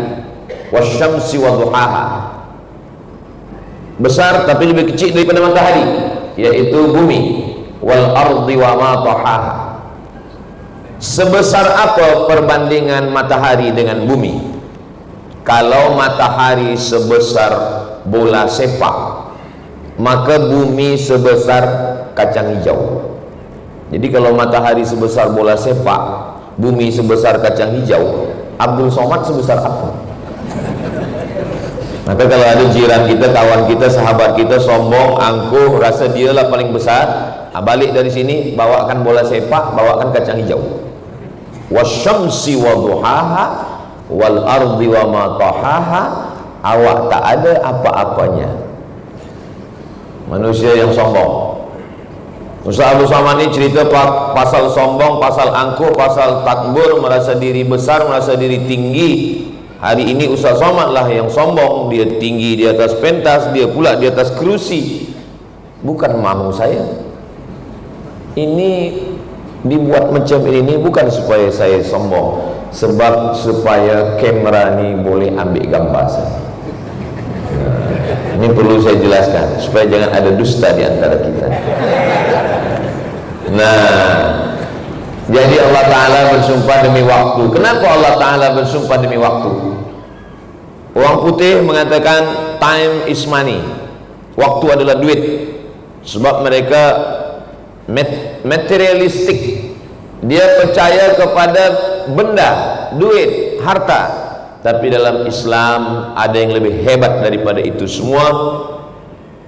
Wasyamsi wa duhaha. Besar tapi lebih kecil daripada matahari, yaitu bumi. Wal ardi wa ma tahaha. Sebesar apa perbandingan matahari dengan bumi? Kalau matahari sebesar bola sepak, maka bumi sebesar kacang hijau. Jadi kalau matahari sebesar bola sepak, bumi sebesar kacang hijau, Abdul Somad sebesar apa? Maka kalau ada jiran kita, kawan kita, sahabat kita sombong, angkuh, rasa dia lah paling besar, balik dari sini bawakan bola sepak, bawakan kacang hijau. Wasyamsi wa duhaha wal ardi wa ma tahaha. Awak tak ada apa-apanya. Manusia yang sombong. Ustaz Abdul Somad ini cerita pasal sombong, pasal angkuh, pasal takbur, merasa diri besar, merasa diri tinggi. Hari ini Ustaz Somad lah yang sombong. Dia tinggi di atas pentas, dia pula di atas kerusi. Bukan mahu saya. Ini dibuat macam ini bukan supaya saya sombong, sebab supaya kamera ni boleh ambil gambar saya. Ini perlu saya jelaskan supaya jangan ada dusta di antara kita. Nah, jadi Allah Ta'ala bersumpah demi waktu. Kenapa Allah Ta'ala bersumpah demi waktu? Orang putih mengatakan time is money. Waktu adalah duit. Sebab mereka materialistik. Dia percaya kepada benda, duit, harta. Tapi dalam Islam ada yang lebih hebat daripada itu semua,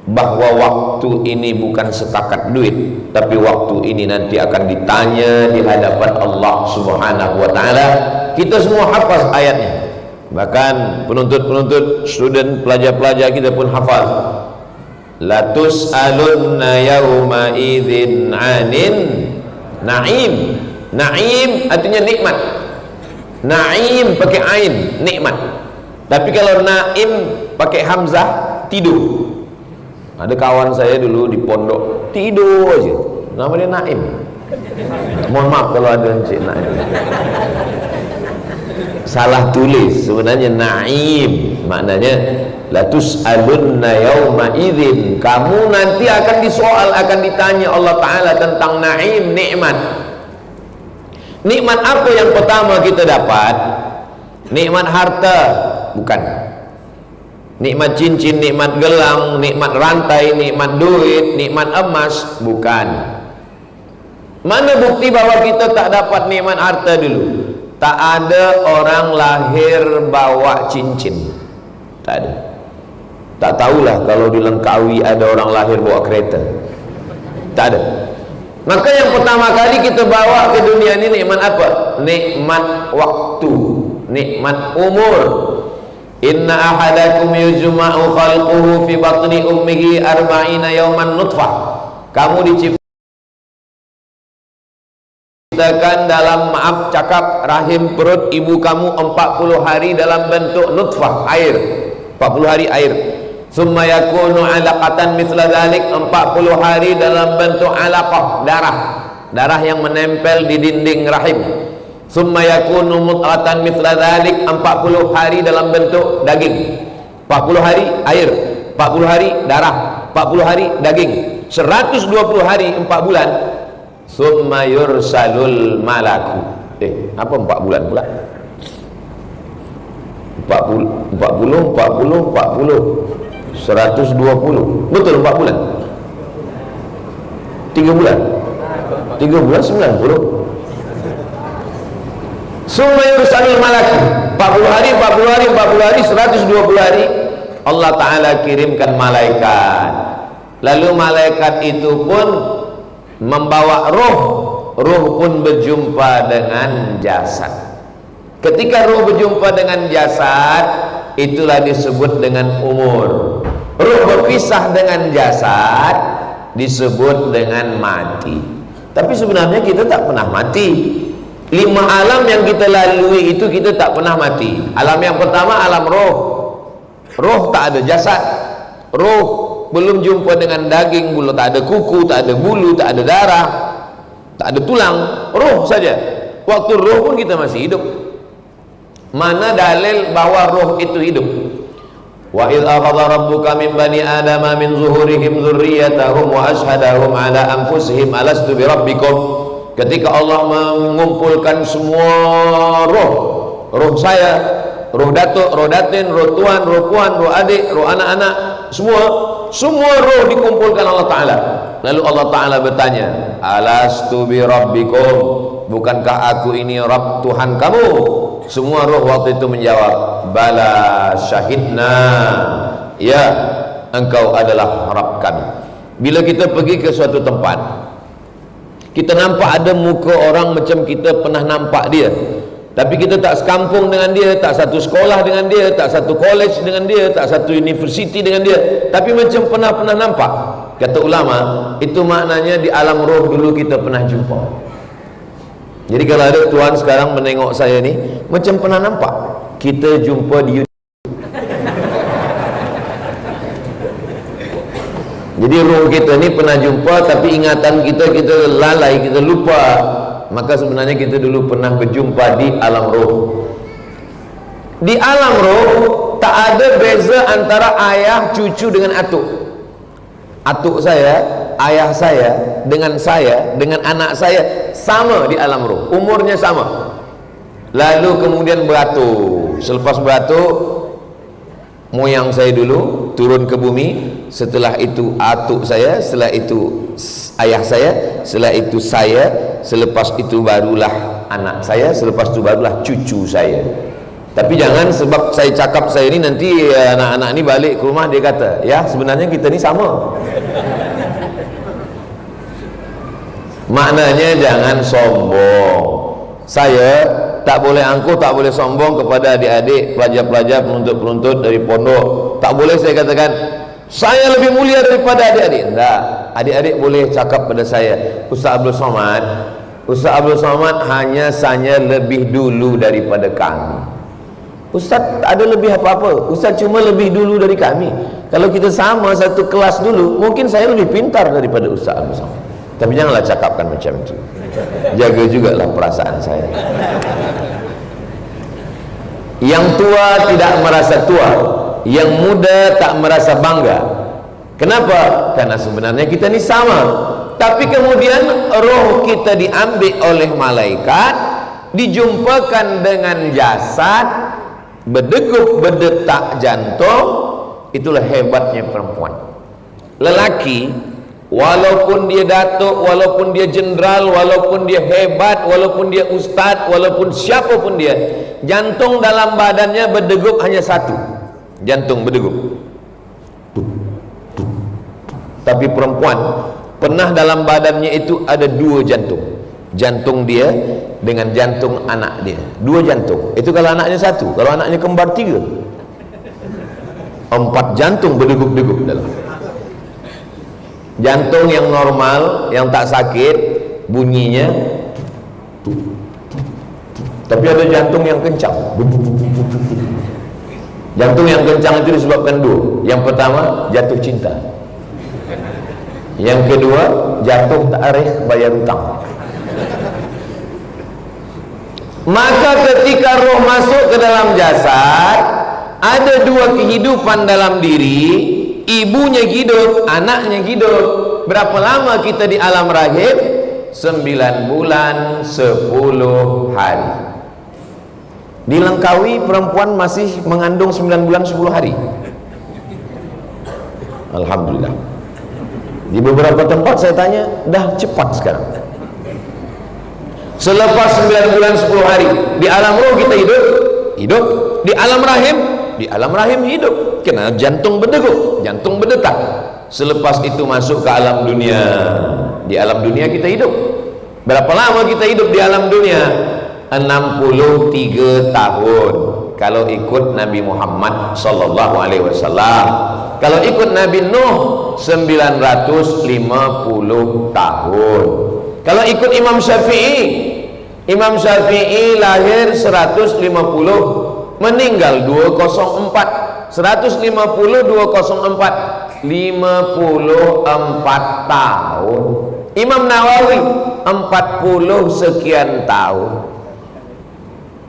bahwa waktu ini bukan setakat duit, tapi waktu ini nanti akan ditanya di hadapan Allah Subhanahu wa Ta'ala. Kita semua hafaz ayatnya, bahkan penuntut-penuntut, student, pelajar-pelajar kita pun hafaz. La tus'alunna yawma idzin 'anin na'im. Na'im artinya nikmat. Na'im pakai ain, nikmat. Tapi kalau na'im pakai hamzah, tidur. Ada kawan saya dulu di pondok tidur aja, nama dia Naim. Mohon maaf kalau ada Encik Naim, salah tulis. Sebenarnya Naim maknanya la tus'alunna yauma idzin. Kamu nanti akan disoal, akan ditanya Allah Ta'ala tentang Naim, nikmat. Nikmat apa yang pertama kita dapat? Nikmat harta? Bukan. Nikmat cincin, nikmat gelang, nikmat rantai, nikmat duit, nikmat emas? Bukan. Mana bukti bahwa kita tak dapat nikmat harta dulu? Tak ada orang lahir bawa cincin. Tak ada. Tak tahulah kalau di Langkawi ada orang lahir bawa kereta. Tak ada. Maka yang pertama kali kita bawa ke dunia ini nikmat apa? Nikmat waktu, nikmat umur. Inna ahadakum yujma'u khalquhu fi batni ummihi arba'ina yawman nutfah. Kamu diciptakan dalam, maaf cakap, rahim perut ibu kamu 40 hari dalam bentuk nutfah, air. 40 hari air. Summa yakunu alaqatan mithla dhalik, 40 hari dalam bentuk alaqah, darah. Darah yang menempel di dinding rahim. Summa yakunu mut'atan mithla dhalik, 40 hari dalam bentuk daging, 40 hari air, 40 hari darah, 40 hari daging, 120 hari 4 bulan. Summa yursalul malaku. Apa 4 bulan pula? 40 120. Betul 4 bulan? 3 bulan? 3 bulan 90. Summa yursalul malaku, 40 hari 120 hari Allah Ta'ala kirimkan malaikat. Lalu malaikat itu pun membawa roh pun berjumpa dengan jasad. Ketika roh berjumpa dengan jasad, itulah disebut dengan umur. Roh berpisah dengan jasad disebut dengan mati. Tapi sebenarnya kita tak pernah mati. 5 alam yang kita lalui itu kita tak pernah mati. Alam yang pertama alam roh. Roh tak ada jasad. Roh belum jumpa dengan daging, belum, tak ada kuku, tak ada bulu, tak ada darah, tak ada tulang, roh saja. Waktu roh pun kita masih hidup. Mana dalil bahwa roh itu hidup? Wa idz akhadha rabbuka min bani adama min zuhurihim dzurriyyatahum wa ashhadahum ala anfusihim alastu bi rabbikum. Ketika Allah mengumpulkan semua roh saya, roh datuk, roh datin, roh tuan, roh puan, roh adik, roh anak-anak, semua roh dikumpulkan Allah Ta'ala. Lalu Allah Ta'ala bertanya, alastu bi rabbikum, bukankah aku ini Rabb Tuhan kamu? Semua roh waktu itu menjawab, bala syahidna, ya, engkau adalah Rabb kami. Bila kita pergi ke suatu tempat, kita nampak ada muka orang macam kita pernah nampak dia, tapi kita tak sekampung dengan dia, tak satu sekolah dengan dia, tak satu college dengan dia, tak satu universiti dengan dia, tapi macam pernah nampak. Kata ulama, itu maknanya di alam roh dulu kita pernah jumpa. Jadi kalau ada tuan sekarang menengok saya ni, macam pernah nampak, kita jumpa di YouTube. Jadi roh kita ni pernah jumpa, tapi ingatan kita lalai, kita lupa. Maka sebenarnya kita dulu pernah berjumpa di alam roh. Di alam roh tak ada beza antara ayah cucu dengan atuk. Atuk saya, ayah saya, dengan anak saya sama di alam roh, umurnya sama. Lalu kemudian beratur. Selepas beratur, moyang saya dulu turun ke bumi, setelah itu atuk saya, setelah itu ayah saya, setelah itu saya, selepas itu barulah anak saya, selepas itu barulah cucu saya. Tapi jangan sebab saya cakap saya ni nanti anak-anak ni balik ke rumah dia kata, ya sebenarnya kita ni sama. Maknanya jangan sombong. Saya tak boleh angkuh, tak boleh sombong kepada adik-adik, pelajar-pelajar, penuntut-penuntut dari pondok. Tak boleh saya katakan saya lebih mulia daripada adik-adik. Tak. Adik-adik boleh cakap pada saya, Ustaz Abdul Somad hanya saya lebih dulu daripada kami. Ustaz tak ada lebih apa-apa. Ustaz cuma lebih dulu dari kami. Kalau kita sama satu kelas dulu, mungkin saya lebih pintar daripada Ustaz Abdul Somad. Tapi janganlah cakapkan macam itu. Jaga jugalah perasaan saya. Yang tua tidak merasa tua, yang muda tak merasa bangga. Kenapa? Karena sebenarnya kita ni sama. Tapi kemudian roh kita diambil oleh malaikat, dijumpakan dengan jasad, berdegup berdetak jantung. Itulah hebatnya perempuan. Lelaki, walaupun dia datuk, walaupun dia jenderal, walaupun dia hebat, walaupun dia ustaz, walaupun siapapun dia, jantung dalam badannya berdegup hanya satu. Jantung berdegup. Tapi perempuan pernah dalam badannya itu ada 2 jantung. Jantung dia dengan jantung anak dia. 2 jantung. Itu kalau anaknya 1. Kalau anaknya kembar 3. 4 jantung berdegup-degup dalam. Jantung yang normal, yang tak sakit, bunyinya, tapi ada jantung yang kencang. Jantung yang kencang itu disebabkan 2. Yang pertama, jatuh cinta. Yang kedua, jatuh tarikh bayar hutang. Maka ketika roh masuk ke dalam jasad, ada dua kehidupan dalam diri. Ibunya hidup, anaknya hidup. Berapa lama kita di alam rahim? 9 bulan 10 hari. Di Langkawi perempuan masih mengandung 9 bulan 10 hari. Alhamdulillah. Di beberapa tempat saya tanya, dah cepat sekarang. Selepas 9 bulan 10 hari, di alam roh kita hidup. Di alam rahim hidup. Kena jantung berdegup, jantung berdetak. Selepas itu masuk ke alam dunia. Di alam dunia kita hidup. Berapa lama kita hidup di alam dunia? 63 tahun kalau ikut Nabi Muhammad sallallahu alaihi wasallam. Kalau ikut Nabi Nuh 950 tahun. Kalau ikut Imam Syafi'i lahir 150, meninggal 204. 150 204 54 tahun. Imam Nawawi 40 sekian tahun.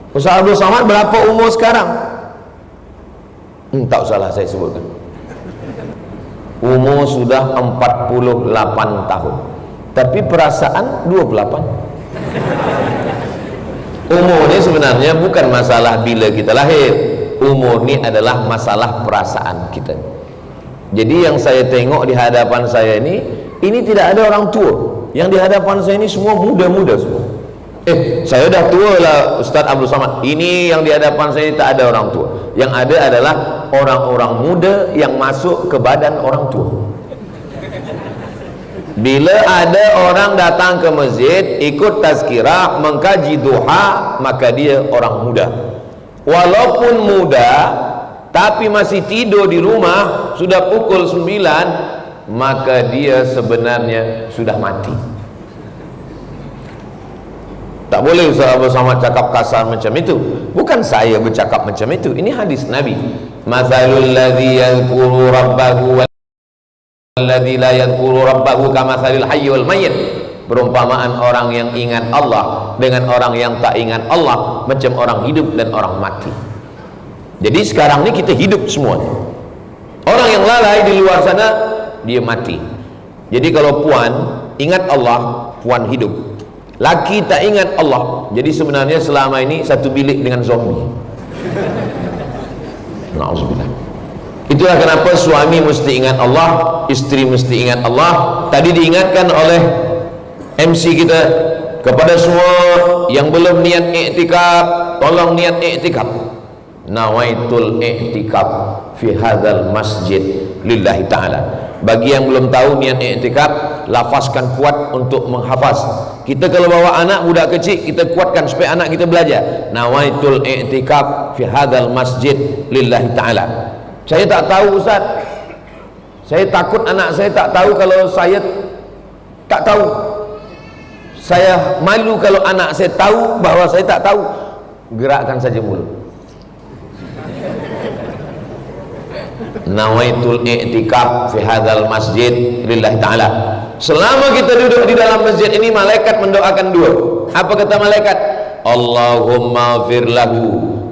Ustaz Abdul Somad berapa umur sekarang? Tak usahlah saya sebutkan. Umur sudah 48 tahun, tapi perasaan 28. Umur ini sebenarnya bukan masalah bila kita lahir. Umur ini adalah masalah perasaan kita. Jadi yang saya tengok di hadapan saya ini tidak ada orang tua. Yang di hadapan saya ini semua muda-muda semua. Saya dah tua lah Ustaz Abdul Somad. Ini yang di hadapan saya ini tak ada orang tua. Yang ada adalah orang-orang muda yang masuk ke badan orang tua. Bila ada orang datang ke masjid, ikut tazkirah, mengkaji duha, maka dia orang muda. Walaupun muda, tapi masih tidur di rumah, sudah pukul 9, maka dia sebenarnya sudah mati. Tak boleh Ustaz Abdul Somad cakap kasar macam itu. Bukan saya bercakap macam itu. Ini hadis Nabi. Mathalul ladzi yadhkuru rabbahu walladzi la yadhkuru rabbahu kamathalil hayy wal mayyit. Perumpamaan orang yang ingat Allah dengan orang yang tak ingat Allah macam orang hidup dan orang mati. Jadi sekarang ni kita hidup semuanya. Orang yang lalai di luar sana, dia mati. Jadi kalau puan ingat Allah, puan hidup. Laki tak ingat Allah, jadi sebenarnya selama ini satu bilik dengan zombie. Na'udzubillah. Itulah kenapa suami mesti ingat Allah, isteri mesti ingat Allah. Tadi diingatkan oleh MC kita, kepada semua yang belum niat i'tikaf, tolong niat i'tikaf. Nawaitul i'tikaf fi hadzal masjid lillahi ta'ala. Bagi yang belum tahu niat i'tikaf, lafazkan kuat untuk menghafaz. Kita kalau bawa anak budak kecil, kita kuatkan supaya anak kita belajar. Nawaitul i'tikaf fi hadzal masjid lillahi ta'ala. Saya tak tahu Ustaz. Saya takut anak saya tak tahu kalau saya tak tahu. Saya malu kalau anak saya tahu bahawa saya tak tahu. Gerakkan saja mulut. Nawaitul i'tikaf fi hadzal masjid lillahi ta'ala. Selama kita duduk di dalam masjid ini, malaikat mendoakan dua. Apa kata malaikat? Allahumma ighfir lahu,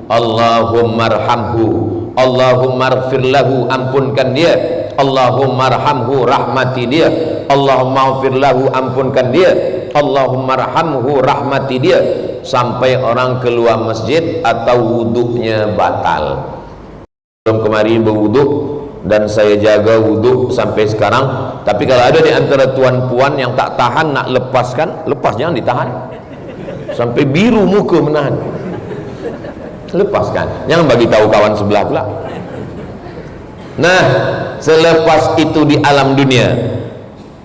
Allahumma arhamhu, Allahumma ighfir lahu, ampunkan dia. Allahumma arhamhu, rahmati dia. Allahumma ighfir lahu, ampunkan dia. Allahumma arhamhu, rahmati dia. Sampai orang keluar masjid atau wuduknya batal. Kemarin berwuduk dan saya jaga wuduk sampai sekarang. Tapi kalau ada di antara tuan-puan yang tak tahan nak lepaskan, lepas, jangan ditahan sampai biru muka menahan. Lepaskan, jangan bagi tahu kawan sebelah pula. Nah, selepas itu di alam dunia,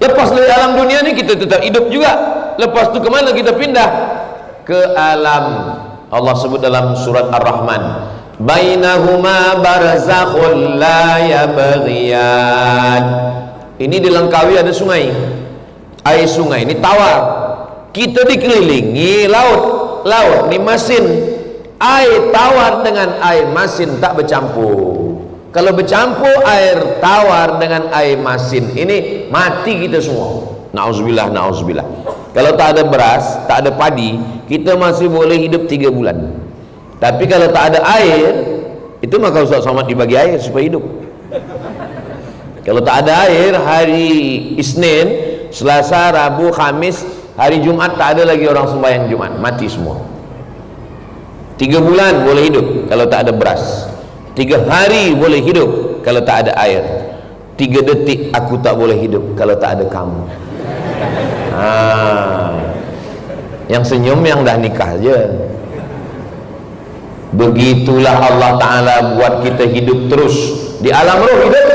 lepas dari alam dunia ni kita tetap hidup juga. Lepas tu kemana kita pindah? Ke alam, Allah sebut dalam surat Ar-Rahman, bainahuma barzakhul la yabghiyan. Ini di Langkawi ada sungai. Air sungai ini tawar. Kita dikelilingi laut. Laut ni masin. Air tawar dengan air masin tak bercampur. Kalau bercampur air tawar dengan air masin, ini mati kita semua. Na'udzubillah, na'udzubillah. Kalau tak ada beras, tak ada padi, kita masih boleh hidup 3 bulan. Tapi kalau tak ada air, itu maka Ustaz Somad dibagi air supaya hidup. Kalau tak ada air, hari Isnin, Selasa, Rabu, Khamis, hari Jumat tak ada lagi orang sembahyang Jumat, mati semua. 3 bulan boleh hidup kalau tak ada beras. 3 hari boleh hidup kalau tak ada air. 3 detik aku tak boleh hidup kalau tak ada kamu. Yang senyum yang dah nikah je. Begitulah Allah Ta'ala buat kita hidup terus. Di alam roh hidup,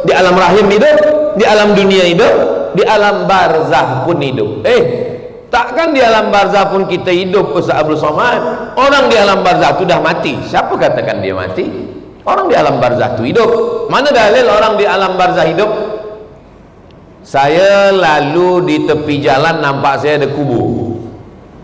di alam rahim hidup, di alam dunia hidup, di alam barzah pun hidup. Takkan di alam barzah pun kita hidup, Ustaz Abdul Somad? Orang di alam barzah itu dah mati. Siapa katakan dia mati? Orang di alam barzah itu hidup. Mana dalil orang di alam barzah hidup? Saya lalu di tepi jalan, nampak saya ada kubur.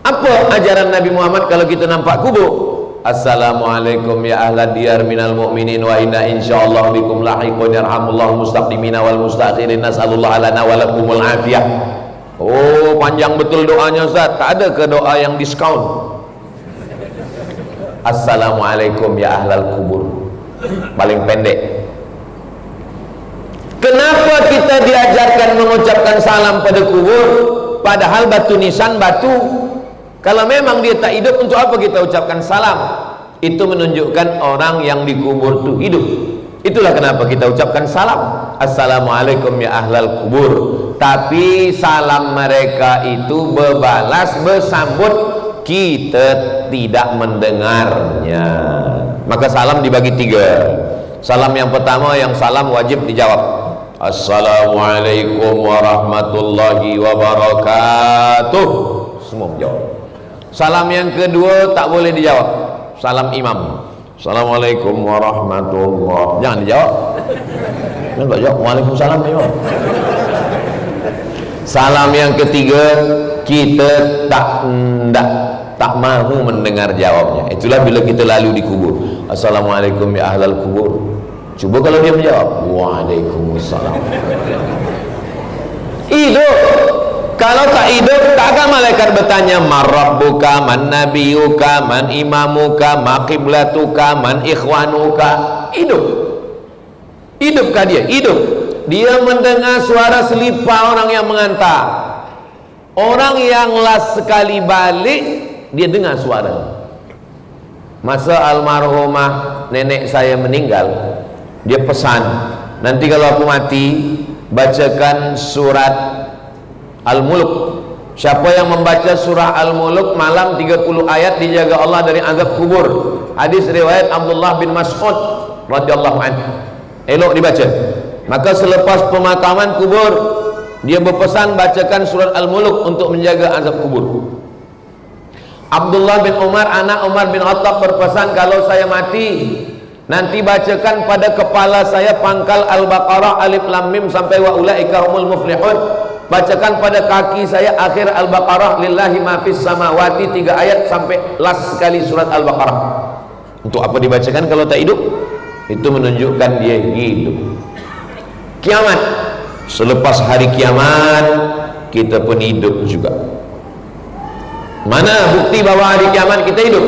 Apa ajaran Nabi Muhammad kalau kita nampak kubur? Assalamualaikum ya ahla diyar minal mu'minin wa inna insyaallah bikum lahiqun yarhamullahu mustaqdimina wal mustakhirin nas'alullah lana wa lakumul afiyah. Oh, panjang betul doanya Ustaz. Tak ada ke doa yang diskaun? Assalamualaikum ya ahlal kubur, paling pendek. Kenapa kita diajarkan mengucapkan salam pada kubur, padahal batu nisan batu? Kalau memang dia tak hidup, untuk apa kita ucapkan salam? Itu menunjukkan orang yang dikubur itu hidup. Itulah kenapa kita ucapkan salam. Assalamualaikum ya ahlal kubur. Tapi salam mereka itu berbalas, bersambut, kita tidak mendengarnya. Maka salam dibagi 3. Salam yang pertama, yang salam wajib dijawab. Assalamualaikum warahmatullahi wabarakatuh. Semua menjawab. Salam yang kedua tak boleh dijawab. Salam imam. Assalamualaikum warahmatullahi. Jangan dijawab. Jangan tak jawab. Waalaikumsalam imam. Salam yang ketiga, kita tak mahu mendengar jawabnya. Itulah bila kita lalu di kubur. Assalamualaikum ya ahlal kubur. Cuba kalau dia menjawab, waalaikumsalam. Hidup. Kalau tak hidup, takkan malaikat bertanya, man rabbuka, man nabiyuka, man imamuka, ma qiblatuka, man ikhwanuka. Hidup. Hidupkah dia? Hidup. Dia mendengar suara selipar orang yang mengantar. Orang yang last sekali balik, dia dengar suara. Masa almarhumah nenek saya meninggal, dia pesan, nanti kalau aku mati, bacakan surat Al-Mulk. Siapa yang membaca surah Al-Mulk malam 30 ayat, dijaga Allah dari azab kubur. Hadis riwayat Abdullah bin Mas'ud radhiyallahu anhu. Elok dibaca. Maka selepas pemakaman kubur, dia berpesan bacakan surat Al-Mulk untuk menjaga azab kubur. Abdullah bin Umar, anak Umar bin Khattab, berpesan, kalau saya mati, nanti bacakan pada kepala saya pangkal Al-Baqarah alif lam mim sampai wa ulaika humul muflihun. Bacakan pada kaki saya akhir Al-Baqarah lillahi ma fis samawati 3 ayat sampai last sekali surat Al-Baqarah. Untuk apa dibacakan kalau tak hidup? Itu menunjukkan dia hidup. Kiamat, selepas hari kiamat kita pun hidup juga. Mana bukti bahwa hari kiamat kita hidup?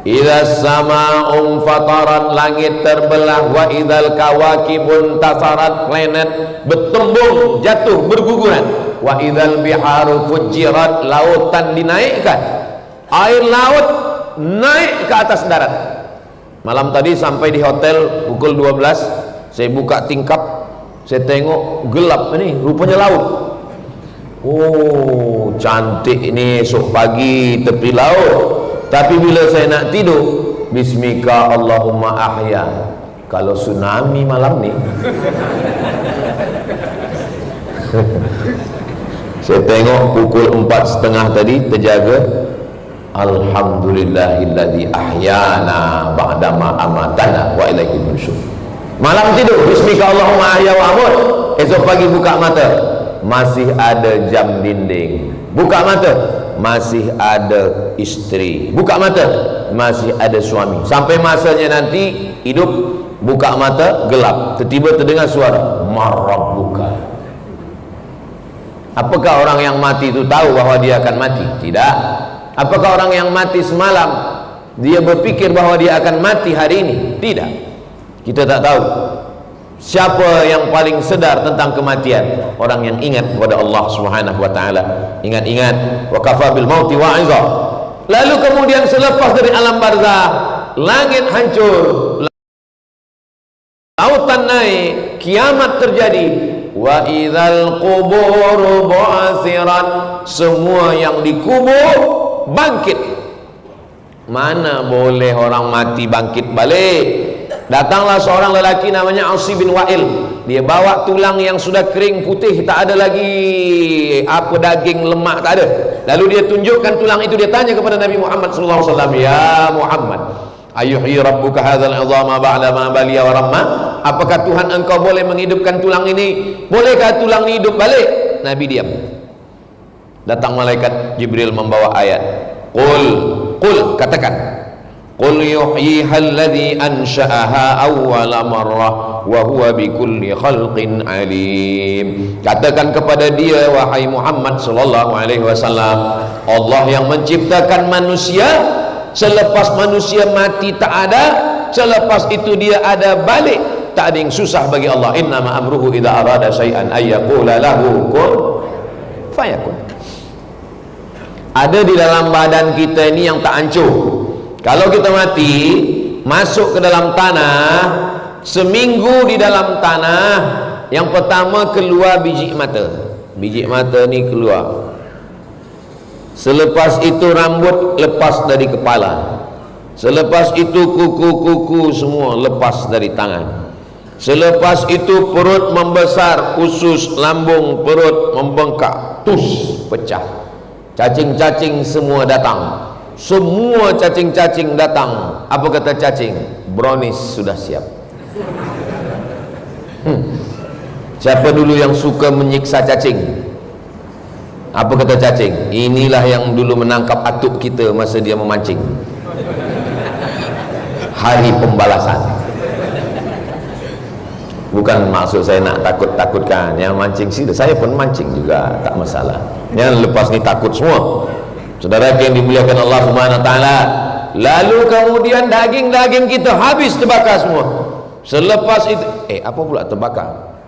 Idza sama'un fatarat, langit terbelah, wa idzal kawakibun tasarat, planet bertembung, jatuh, berguguran, wa idzal biharu fujirat, lautan dinaikkan, air laut naik ke atas darat. Malam tadi sampai di hotel pukul 12, saya buka tingkap, saya tengok gelap ini, rupanya laut. Oh, cantik ini esok pagi tepi laut. Tapi bila saya nak tidur, bismika Allahumma ahya. Kalau tsunami malam ni, saya tengok pukul 4:30 tadi terjaga. Alhamdulillahilladzi ahyana ba'dama amatana wa ilaihi nusyur. Malam tidur, bismika Allahumma ahya wa amut. Esok pagi buka mata, masih ada jam dinding. Buka mata, masih ada istri. Buka mata, masih ada suami. Sampai masanya nanti hidup, buka mata gelap, tiba-tiba terdengar suara, marabbuka. Apakah orang yang mati itu tahu bahwa dia akan mati? Tidak. Apakah orang yang mati semalam dia berpikir bahwa dia akan mati hari ini? Tidak. Kita tak tahu. Siapa yang paling sedar tentang kematian? Orang yang ingat kepada Allah Subhanahu wa taala. Ingat-ingat, wa kafa bil mauti wa'iza. Lalu kemudian selepas dari alam barzah, langit hancur, lautan naik, kiamat terjadi. Wa idzal qubur bu'athirat, semua yang dikubur bangkit. Mana boleh orang mati bangkit balik? Datanglah seorang lelaki namanya Asi bin Wa'il. Dia bawa tulang yang sudah kering putih, tak ada lagi apa daging, lemak, tak ada. Lalu dia tunjukkan tulang itu, dia tanya kepada Nabi Muhammad sallallahu alaihi wasallam, "Ya Muhammad, ayuhyi rabbuka hadzal 'idhama ba'da ma baliya wa ramma?" Apakah Tuhan engkau boleh menghidupkan tulang ini? Bolehkah tulang ini hidup balik? Nabi diam. Datang malaikat Jibril membawa ayat. Qul, katakan. Qul yuhyiha alladhi ansha'aha awwala marrah wa huwa bikulli khalqin alim. Katakan kepada dia, wahai Muhammad sallallahu alaihi wasallam, Allah yang menciptakan manusia, selepas manusia mati tak ada, selepas itu dia ada balik. Tak ada yang susah bagi Allah. Innama amruhu idza arada syai'an ayyaqula lahu kun fayakun. Ada di dalam badan kita ini yang tak hancur. Kalau kita mati, masuk ke dalam tanah, seminggu di dalam tanah, yang pertama keluar biji mata. Biji mata ni keluar. Selepas itu rambut lepas dari kepala. Selepas itu kuku-kuku semua lepas dari tangan. Selepas itu perut membesar, usus, lambung, perut membengkak, tus, pecah. Cacing-cacing semua datang. Semua cacing-cacing datang. Apa kata cacing? Brownies sudah siap. Siapa dulu yang suka menyiksa cacing? Apa kata cacing? Inilah yang dulu menangkap atuk kita masa dia memancing. Hari pembalasan. Bukan maksud saya nak takut-takutkan. Yang mancing sih, saya pun mancing juga, tak masalah. Yang lepas ni takut semua. Saudara yang dimuliakan Allah Subhanahu wa taala. Lalu kemudian daging-daging kita habis terbakar semua. Selepas itu, apa pula terbakar?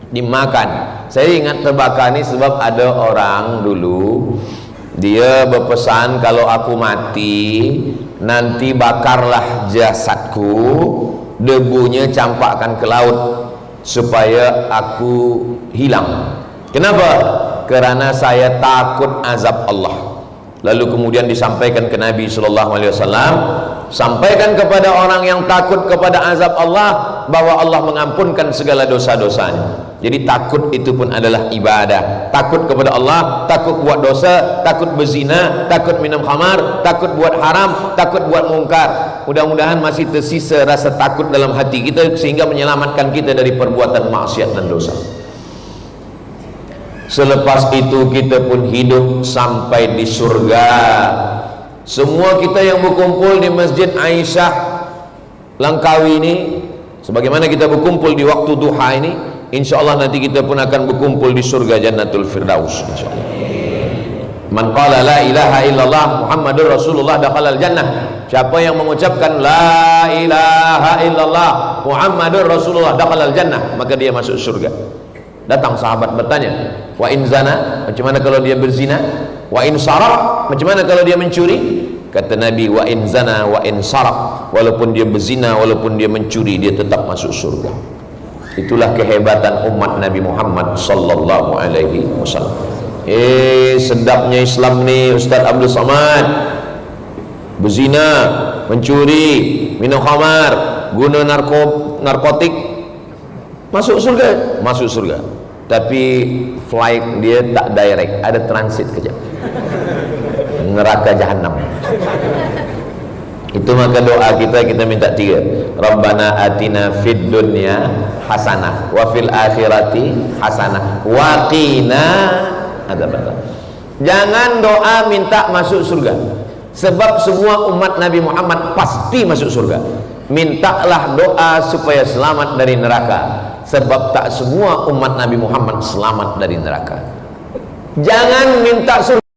Dimakan. Saya ingat terbakar ni sebab ada orang dulu dia berpesan, kalau aku mati nanti bakarlah jasadku, debunya campakkan ke laut supaya aku hilang. Kenapa? Kerana saya takut azab Allah. Lalu kemudian disampaikan ke Nabi sallallahu alaihi wasallam, sampaikan kepada orang yang takut kepada azab Allah bahwa Allah mengampunkan segala dosa-dosanya. Jadi takut itu pun adalah ibadah. Takut kepada Allah, takut buat dosa, takut berzina, takut minum khamar, takut buat haram, takut buat mungkar. Mudah-mudahan masih tersisa rasa takut dalam hati kita sehingga menyelamatkan kita dari perbuatan maksiat dan dosa. Selepas itu kita pun hidup sampai di surga. Semua kita yang berkumpul di Masjid Aisyah Langkawi ini, sebagaimana kita berkumpul di waktu duha ini, insyaallah nanti kita pun akan berkumpul di surga Jannatul Firdaus insyaallah. Man qala la ilaha illallah Muhammadur Rasulullah dakhalal jannah. Siapa yang mengucapkan la ilaha illallah Muhammadur Rasulullah dakhalal jannah, maka dia masuk surga. Datang sahabat bertanya, wa in zana, macam mana kalau dia berzina? Wa in saraq, macam mana kalau dia mencuri? Kata Nabi, wa in zana wa in saraq, walaupun dia berzina, walaupun dia mencuri, dia tetap masuk surga. Itulah kehebatan umat Nabi Muhammad sallallahu alaihi wasallam. Sedapnya Islam ni Ustaz Abdul Samad. Berzina, mencuri, minum khamar, guna narkotik, masuk surga, masuk surga. Tapi flight dia tak direct, ada transit kejap. Neraka jahanam. Itu maka doa kita minta 3. Rabbana atina fid dunya hasanah wa fil akhirati hasanah wa qina adzabannar. Jangan doa minta masuk surga, sebab semua umat Nabi Muhammad pasti masuk surga. Mintalah doa supaya selamat dari neraka, sebab tak semua umat Nabi Muhammad selamat dari neraka. Jangan minta surga